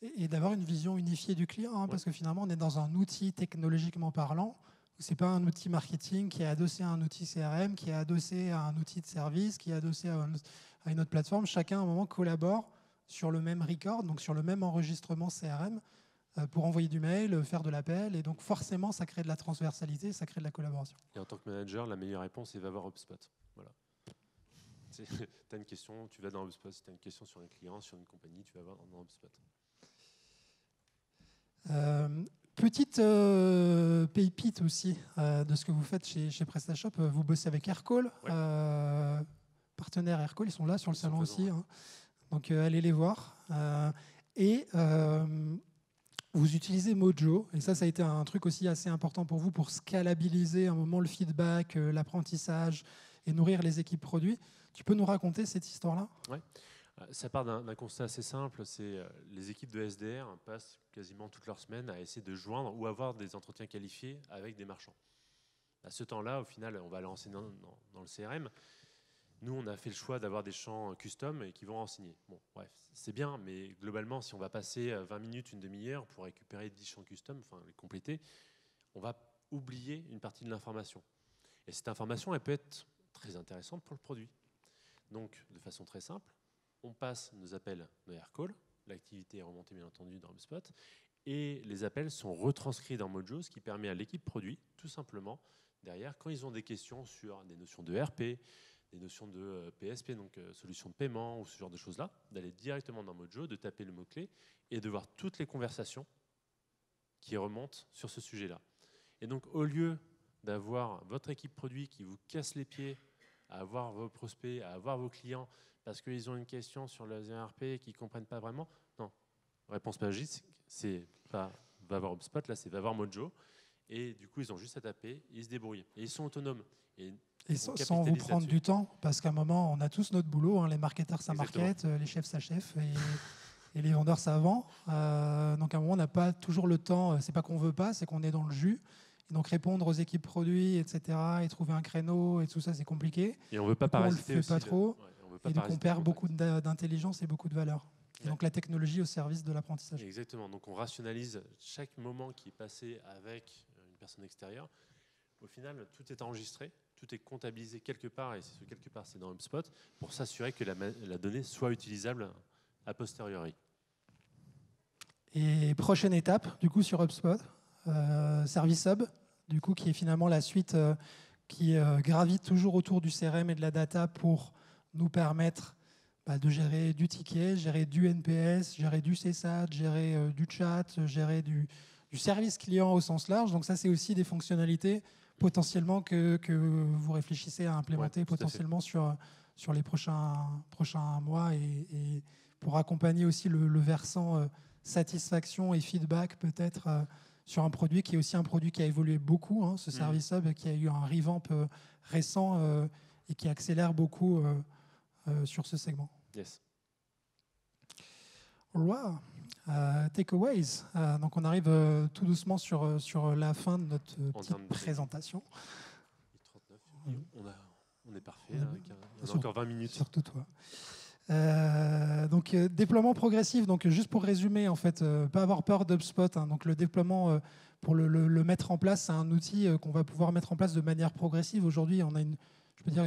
Et d'avoir une vision unifiée du client, parce que finalement, on est dans un outil technologiquement parlant. Ce n'est pas un outil marketing qui est adossé à un outil CRM, qui est adossé à un outil de service, qui est adossé à une autre plateforme. Chacun, à un moment, collabore sur le même record, donc sur le même enregistrement CRM, pour envoyer du mail, faire de l'appel. Et donc forcément, ça crée de la transversalité, ça crée de la collaboration. Et en tant que manager, la meilleure réponse, c'est va voir HubSpot. Voilà. Tu as une question, tu vas dans HubSpot. Si tu as une question sur un client, sur une compagnie, tu vas voir dans HubSpot. Petite pépite aussi de ce que vous faites chez PrestaShop. Vous bossez avec Aircall, ouais. Partenaire Aircall, ils sont là sur le salon aussi. Hein. Donc allez les voir. Vous utilisez Mojo, et ça a été un truc aussi assez important pour vous pour scalabiliser un moment le feedback, l'apprentissage et nourrir les équipes produits. Tu peux nous raconter cette histoire-là ? Ouais. Ça part d'un constat assez simple, c'est les équipes de SDR passent quasiment toute leur semaine à essayer de joindre ou avoir des entretiens qualifiés avec des marchands. À ce temps-là, au final, on va lancer dans le CRM. Nous, on a fait le choix d'avoir des champs custom et qui vont renseigner. Bon, bref, c'est bien, mais globalement, si on va passer 20 minutes, une demi-heure pour récupérer 10 champs custom, enfin les compléter, on va oublier une partie de l'information. Et cette information, elle peut être très intéressante pour le produit. Donc, de façon très simple, on passe nos appels de Aircall, l'activité est remontée bien entendu dans HubSpot, et les appels sont retranscrits dans Mojo, ce qui permet à l'équipe produit, tout simplement, derrière, quand ils ont des questions sur des notions de RP, des notions de PSP, donc solution de paiement ou ce genre de choses-là, d'aller directement dans Mojo, de taper le mot-clé et de voir toutes les conversations qui remontent sur ce sujet-là. Et donc, au lieu d'avoir votre équipe produit qui vous casse les pieds à avoir vos prospects, à avoir vos clients parce qu'ils ont une question sur le ERP et qu'ils ne comprennent pas vraiment, non. Réponse magique, c'est pas va voir HubSpot, là c'est va voir Mojo. Et du coup, ils ont juste à taper, ils se débrouillent. Et ils sont autonomes. Et sans vous prendre du temps, parce qu'à un moment, on a tous notre boulot. Hein, les marketeurs, ça market, les chefs, ça chef, et les vendeurs, ça vend. Donc à un moment, on n'a pas toujours le temps. C'est pas qu'on veut pas, c'est qu'on est dans le jus. Et donc répondre aux équipes produits, etc., et trouver un créneau, et tout ça, c'est compliqué. Et on veut pas parasiter. On le fait pas trop. Et donc on perd beaucoup d'intelligence et beaucoup de valeur. Et donc la technologie au service de l'apprentissage. Exactement. Donc on rationalise chaque moment qui est passé avec une personne extérieure. Au final, tout est enregistré, tout est comptabilisé quelque part, et ce quelque part, c'est dans HubSpot, pour s'assurer que la donnée soit utilisable a posteriori. Et prochaine étape, du coup, sur HubSpot, Service Hub, du coup, qui est finalement la suite qui gravite toujours autour du CRM et de la data pour nous permettre de gérer du ticket, gérer du NPS, gérer du CSAT, gérer du chat, gérer du service client au sens large. Donc ça, c'est aussi des fonctionnalités potentiellement que vous réfléchissez à implémenter potentiellement sur les prochains mois et pour accompagner aussi le versant satisfaction et feedback peut-être sur un produit qui est aussi un produit qui a évolué beaucoup, hein, ce Service Hub qui a eu un revamp récent et qui accélère beaucoup sur ce segment. Yes. Wow. Takeaways. Donc on arrive tout doucement sur la fin de notre petite présentation. 39, on est parfait. On a encore 20 minutes. Surtout toi. Donc déploiement progressif. Donc juste pour résumer, en fait, pas avoir peur d'HubSpot. Hein, donc le déploiement pour le mettre en place, c'est un outil qu'on va pouvoir mettre en place de manière progressive. Aujourd'hui, on a une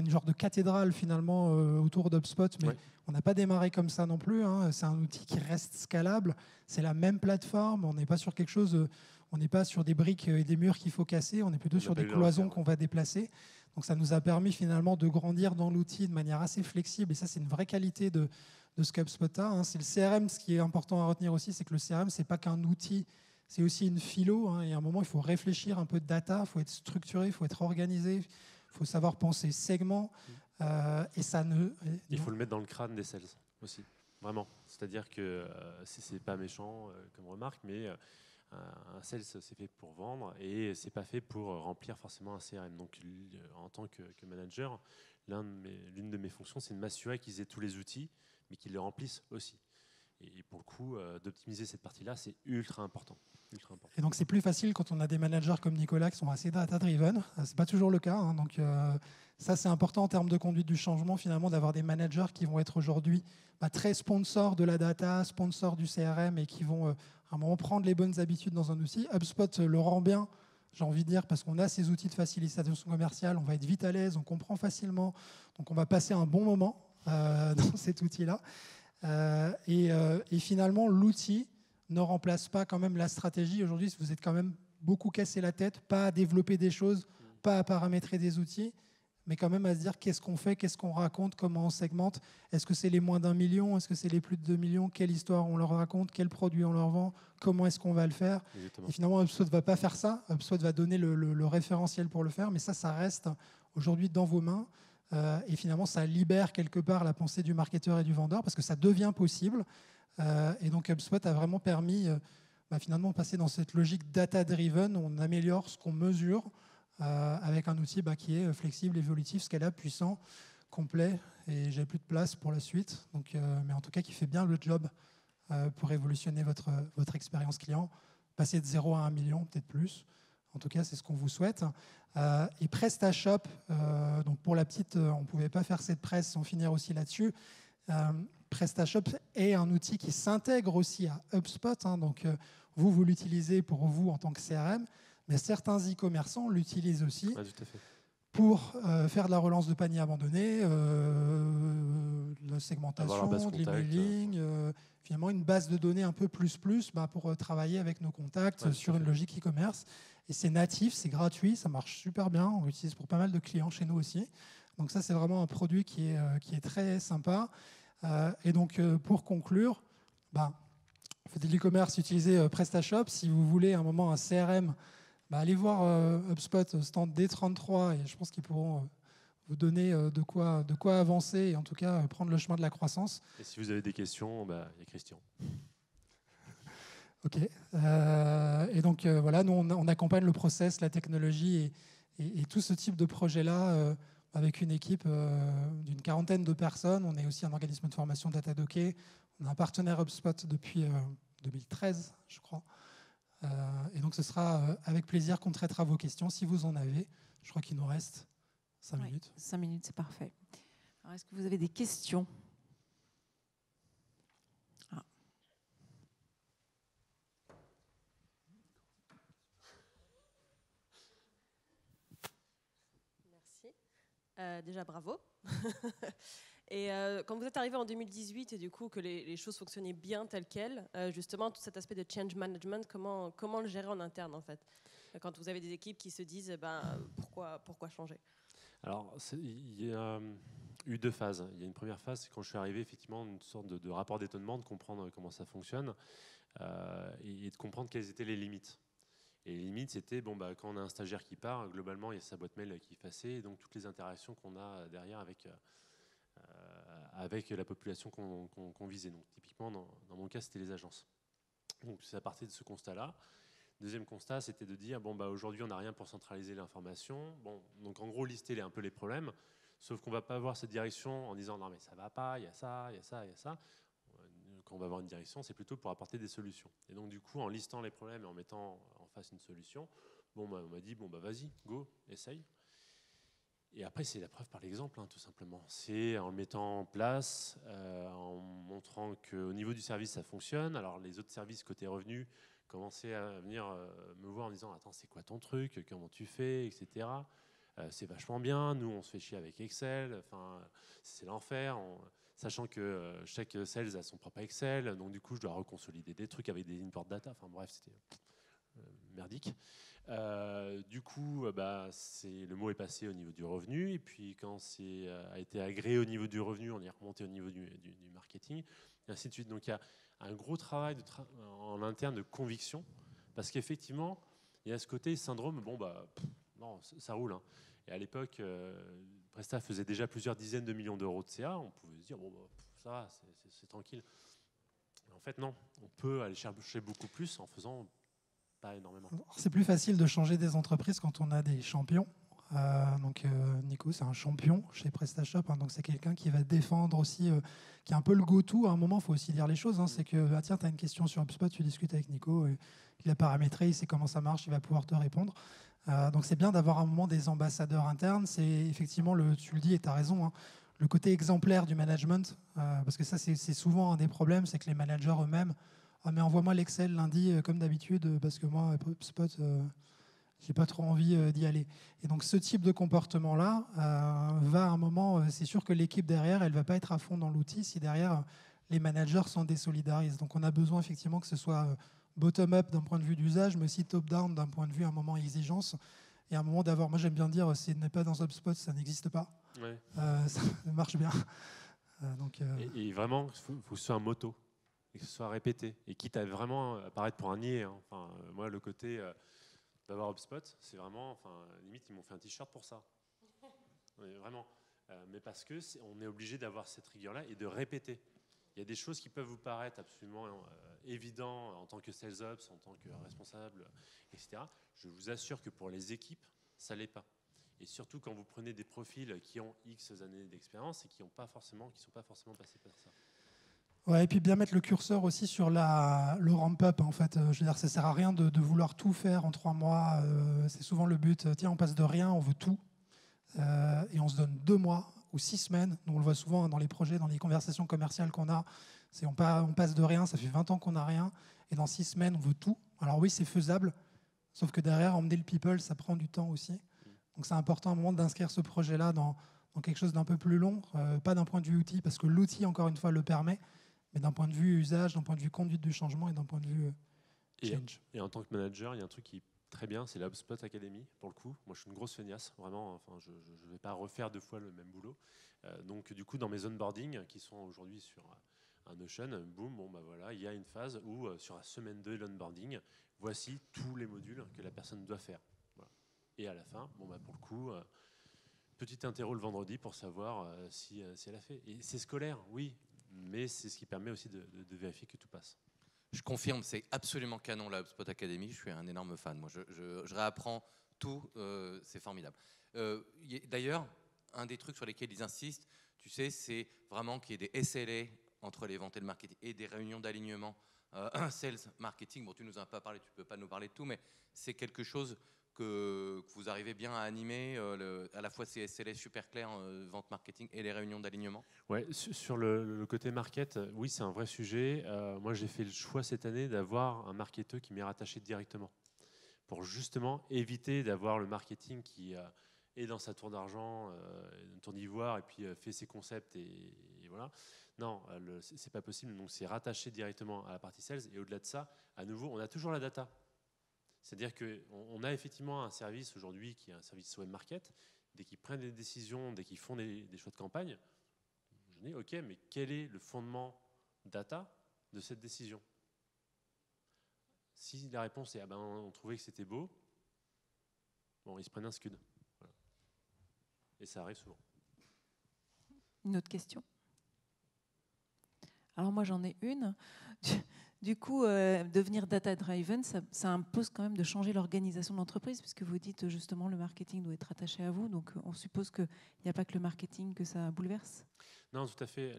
genre de cathédrale finalement autour d'HubSpot, mais on n'a pas démarré comme ça non plus. Hein. C'est un outil qui reste scalable. C'est la même plateforme. On n'est pas sur quelque chose. On n'est pas sur des briques et des murs qu'il faut casser. On est plutôt sur des cloisons qu'on va déplacer. Donc ça nous a permis finalement de grandir dans l'outil de manière assez flexible. Et ça, c'est une vraie qualité de ce qu'HubSpot a. Hein. C'est le CRM. Ce qui est important à retenir aussi, c'est que le CRM, c'est pas qu'un outil. C'est aussi une philo. Hein. Et à un moment, il faut réfléchir un peu de data. Il faut être structuré. Il faut être organisé. Il faut savoir penser segment. Et ça ne. Il faut le mettre dans le crâne des sales aussi. Vraiment. C'est-à-dire que c'est pas méchant comme remarque, mais un sales, c'est fait pour vendre et c'est pas fait pour remplir forcément un CRM. Donc, en tant que manager, l'une de mes fonctions, c'est de m'assurer qu'ils aient tous les outils, mais qu'ils les remplissent aussi. Et pour le coup, d'optimiser cette partie-là, c'est ultra important. Et donc, c'est plus facile quand on a des managers comme Nicolas qui sont assez data-driven. C'est pas toujours le cas. Hein. Donc, ça, c'est important en termes de conduite du changement, finalement, d'avoir des managers qui vont être aujourd'hui très sponsors de la data, sponsors du CRM et qui vont, à un moment, prendre les bonnes habitudes dans un outil. HubSpot le rend bien, j'ai envie de dire, parce qu'on a ces outils de facilitation commerciale, on va être vite à l'aise, on comprend facilement. Donc, on va passer un bon moment dans cet outil-là. Et finalement, l'outil ne remplace pas quand même la stratégie. Aujourd'hui, vous êtes quand même beaucoup cassé la tête, pas à développer des choses, pas à paramétrer des outils, mais quand même à se dire qu'est-ce qu'on fait, qu'est-ce qu'on raconte, comment on segmente. Est-ce que c'est les moins d'1 million? Est-ce que c'est les plus de 2 millions? Quelle histoire on leur raconte? Quel produit on leur vend? Comment est-ce qu'on va le faire? Exactement. Et finalement, HubSpot ne va pas faire ça. HubSpot va donner le référentiel pour le faire, mais ça reste aujourd'hui dans vos mains. Et finalement, ça libère quelque part la pensée du marketeur et du vendeur parce que ça devient possible. Et donc, HubSpot a vraiment permis finalement de passer dans cette logique data-driven. On améliore ce qu'on mesure avec un outil qui est flexible, évolutif, scalable, puissant, complet. Et j'ai plus de place pour la suite. Donc, mais en tout cas, qui fait bien le job pour révolutionner votre expérience client. Passer de 0 à 1 million, peut-être plus. En tout cas, c'est ce qu'on vous souhaite. Et PrestaShop, donc pour la petite, on ne pouvait pas faire cette presse sans finir aussi là-dessus. PrestaShop est un outil qui s'intègre aussi à HubSpot. Donc, vous l'utilisez pour vous en tant que CRM, mais certains e-commerçants l'utilisent aussi tout à fait. pour faire de la relance de panier abandonné, de la segmentation, de l'emailing, finalement une base de données un peu plus pour travailler avec nos contacts sur une logique e-commerce. Et c'est natif, c'est gratuit, ça marche super bien. On l'utilise pour pas mal de clients chez nous aussi. Donc ça, c'est vraiment un produit qui est très sympa. Et donc, pour conclure, vous faites de l'e-commerce, utilisez PrestaShop. Si vous voulez à un moment un CRM, allez voir HubSpot, stand D33, et je pense qu'ils pourront vous donner de quoi avancer et en tout cas prendre le chemin de la croissance. Et si vous avez des questions, il y a Christian. Ok. Et donc voilà, nous on accompagne le process, la technologie et tout ce type de projet-là avec une équipe d'une 40aine de personnes. On est aussi un organisme de formation Datadocké. On a un partenaire HubSpot depuis 2013, je crois. Et donc ce sera avec plaisir qu'on traitera vos questions si vous en avez. Je crois qu'il nous reste 5 minutes. 5 minutes, c'est parfait. Alors, est-ce que vous avez des questions? Merci. Déjà, bravo. Et quand vous êtes arrivé en 2018 et du coup que les choses fonctionnaient bien telles quelles, justement tout cet aspect de change management, comment le gérer en interne en fait? Quand vous avez des équipes qui se disent pourquoi changer? Alors il y a eu 2 phases. Il y a une première phase, c'est quand je suis arrivé, effectivement une sorte de rapport d'étonnement, de comprendre comment ça fonctionne et de comprendre quelles étaient les limites. Et les limites, c'était quand on a un stagiaire qui part, globalement il y a sa boîte mail qui est effacée et donc toutes les interactions qu'on a derrière avec la population qu'on visait. Donc, typiquement, dans mon cas, c'était les agences. Donc, c'est à partir de ce constat-là. Deuxième constat, c'était de dire, aujourd'hui, on n'a rien pour centraliser l'information. Donc, en gros, lister un peu les problèmes, sauf qu'on ne va pas avoir cette direction en disant, non, mais ça ne va pas, il y a ça, il y a ça, il y a ça. Quand on va avoir une direction, c'est plutôt pour apporter des solutions. Et donc, du coup, en listant les problèmes et en mettant en face une solution, on m'a dit, vas-y, go, essaye. Et après, c'est la preuve par l'exemple, tout simplement. C'est en le mettant en place, en montrant qu'au niveau du service, ça fonctionne. Alors, les autres services côté revenus commençaient à venir me voir en disant « Attends, c'est quoi ton truc? Comment tu fais ?» etc. C'est vachement bien. Nous, on se fait chier avec Excel. Enfin, c'est l'enfer. Sachant que chaque sales a son propre Excel. Donc, du coup, je dois reconsolider des trucs avec des import data. Enfin, bref, c'était merdique. Du coup, le mot est passé au niveau du revenu, et puis quand a été agréé au niveau du revenu, on est remonté au niveau du marketing, et ainsi de suite. Donc il y a un gros travail en interne de conviction, parce qu'effectivement, il y a ce côté syndrome, non, ça roule. Et à l'époque, Presta faisait déjà plusieurs dizaines de millions d'euros de CA, on pouvait se dire, ça va, c'est tranquille. Mais en fait, non, on peut aller chercher beaucoup plus en faisant pas énormément. C'est plus facile de changer des entreprises quand on a des champions. Donc Nico, c'est un champion chez PrestaShop. Donc c'est quelqu'un qui va défendre aussi, qui est un peu le go-to. À un moment, il faut aussi dire les choses. C'est que, tiens, tu as une question sur HubSpot, tu discutes avec Nico. Il a paramétré, il sait comment ça marche, il va pouvoir te répondre. Donc c'est bien d'avoir à un moment des ambassadeurs internes. C'est effectivement, tu le dis et tu as raison, le côté exemplaire du management. Parce que ça, c'est souvent un des problèmes, c'est que les managers eux-mêmes, mais envoie-moi l'Excel lundi comme d'habitude parce que moi, HubSpot, j'ai pas trop envie d'y aller. Et donc ce type de comportement-là va à un moment, c'est sûr que l'équipe derrière, elle va pas être à fond dans l'outil si derrière les managers s'en désolidarisent. Donc on a besoin effectivement que ce soit bottom-up d'un point de vue d'usage, mais aussi top-down d'un point de vue à un moment exigence. Et à un moment d'avoir, moi j'aime bien dire, si ce n'est pas dans HubSpot, ça n'existe pas. Ouais. Ça marche bien. Et vraiment, il faut que ce soit un motto, et que ce soit répété. Et quitte à vraiment apparaître pour un niais. Hein. Enfin, moi, le côté d'avoir HubSpot, c'est vraiment, limite, ils m'ont fait un t-shirt pour ça. Ouais, vraiment. Mais parce qu'on est obligé d'avoir cette rigueur-là et de répéter. Il y a des choses qui peuvent vous paraître absolument évidentes en tant que sales ops, en tant que responsable, etc. Je vous assure que pour les équipes, ça ne l'est pas. Et surtout quand vous prenez des profils qui ont X années d'expérience et qui ne sont pas forcément passés par ça. Ouais, et puis bien mettre le curseur aussi sur le ramp-up. En fait. Je veux dire, ça ne sert à rien de vouloir tout faire en 3 mois. C'est souvent le but. Tiens, on passe de rien, on veut tout. Et on se donne 2 mois ou 6 semaines. Nous, on le voit souvent dans les projets, dans les conversations commerciales qu'on a. On passe de rien, ça fait 20 ans qu'on n'a rien. Et dans 6 semaines, on veut tout. Alors oui, c'est faisable. Sauf que derrière, emmener le people, ça prend du temps aussi. Donc c'est important à un moment d'inscrire ce projet-là dans quelque chose d'un peu plus long. Pas d'un point de vue outil, parce que l'outil, encore une fois, le permet. Mais d'un point de vue usage, d'un point de vue conduite du changement et d'un point de vue change. Et en tant que manager, il y a un truc qui est très bien, c'est la HubSpot Academy, pour le coup. Moi, je suis une grosse feignasse, vraiment. Enfin, je ne vais pas refaire 2 fois le même boulot. Donc, du coup, dans mes onboarding, qui sont aujourd'hui sur un Notion, boum, voilà, il y a une phase où, sur la semaine 2 de l'onboarding, voici tous les modules que la personne doit faire. Voilà. Et à la fin, pour le coup, petit interro le vendredi pour savoir si elle a fait. Et c'est scolaire, oui, mais c'est ce qui permet aussi de vérifier que tout passe. Je confirme, c'est absolument canon la HubSpot Academy. Je suis un énorme fan. Moi, je réapprends tout. C'est formidable. D'ailleurs, un des trucs sur lesquels ils insistent, tu sais, c'est vraiment qu'il y ait des SLA entre les ventes et le marketing et des réunions d'alignement sales marketing. Bon, tu nous en as pas parlé, tu peux pas nous parler de tout, mais c'est quelque chose que vous arrivez bien à animer, à la fois ces SLA super clairs, vente marketing et les réunions d'alignement. Ouais, sur le côté market, oui, c'est un vrai sujet. Moi, j'ai fait le choix cette année d'avoir un marketeur qui m'est rattaché directement pour justement éviter d'avoir le marketing qui est dans sa tour d'argent, une tour d'ivoire, et puis fait ses concepts et voilà. Non, c'est pas possible. Donc, c'est rattaché directement à la partie sales. Et au-delà de ça, à nouveau, on a toujours la data. C'est-à-dire qu'on a effectivement un service aujourd'hui qui est un service web market. Dès qu'ils prennent des décisions, dès qu'ils font des choix de campagne, je dis OK, mais quel est le fondement data de cette décision? Si la réponse est on trouvait que c'était beau, ils se prennent un scud. Voilà. Et ça arrive souvent. Une autre question? Alors moi j'en ai une. Du coup, devenir data-driven, ça impose quand même de changer l'organisation de l'entreprise, puisque vous dites justement le marketing doit être attaché à vous. Donc on suppose qu'il n'y a pas que le marketing que ça bouleverse. Non, tout à fait.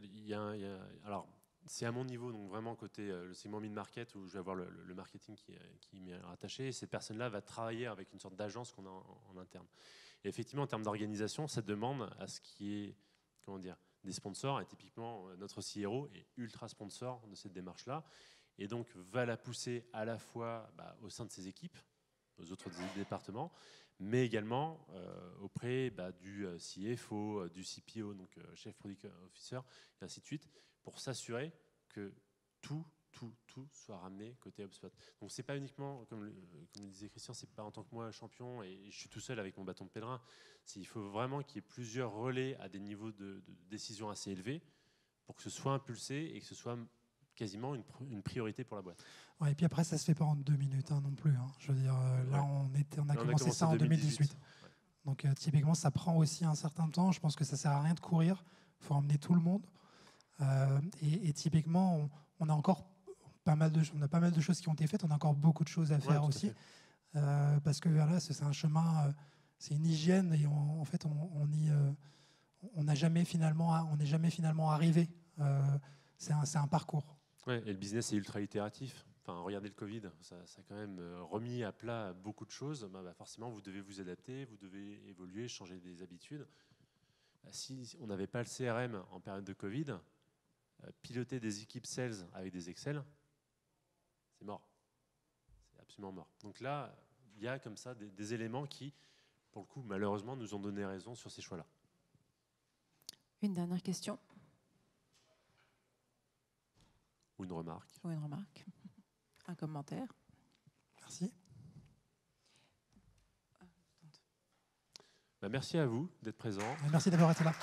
Alors, c'est à mon niveau, donc vraiment côté le segment mid-market, où je vais avoir le marketing qui m'est rattaché. Et cette personne-là va travailler avec une sorte d'agence qu'on a en interne. Et effectivement, en termes d'organisation, ça demande à ce qui est, des sponsors. Et typiquement, notre CRO est ultra sponsor de cette démarche-là. Et donc, va la pousser à la fois au sein de ses équipes, aux autres départements, mais également auprès du CFO, du CPO, donc Chef Product Officer, et ainsi de suite, pour s'assurer que tout soit ramené côté HubSpot. Donc c'est pas uniquement, comme le disait Christian, c'est pas en tant que moi champion et je suis tout seul avec mon bâton de pèlerin. Il faut vraiment qu'il y ait plusieurs relais à des niveaux de décision assez élevés pour que ce soit impulsé et que ce soit quasiment une priorité pour la boîte. Ouais, et puis après, ça se fait pas en 2 minutes non plus. Je veux dire, là, on a commencé ça en 2018. Ouais. Donc typiquement, ça prend aussi un certain temps. Je pense que ça sert à rien de courir. Il faut emmener tout le monde. Et typiquement, on a encore pas mal de choses qui ont été faites. On a encore beaucoup de choses à faire aussi. Parce que voilà, c'est un chemin, c'est une hygiène et en fait, on n'est jamais finalement arrivé. C'est un parcours. Ouais, et le business est ultra itératif. Enfin, regardez le Covid, ça a quand même remis à plat beaucoup de choses. Forcément, vous devez vous adapter, vous devez évoluer, changer des habitudes. Si on n'avait pas le CRM en période de Covid, piloter des équipes sales avec des Excel, c'est mort. C'est absolument mort. Donc là, il y a comme ça des éléments qui, pour le coup, malheureusement, nous ont donné raison sur ces choix-là. Une dernière question. Ou une remarque. Ou une remarque. Un commentaire. Merci. Merci à vous d'être présents. Merci d'avoir été là.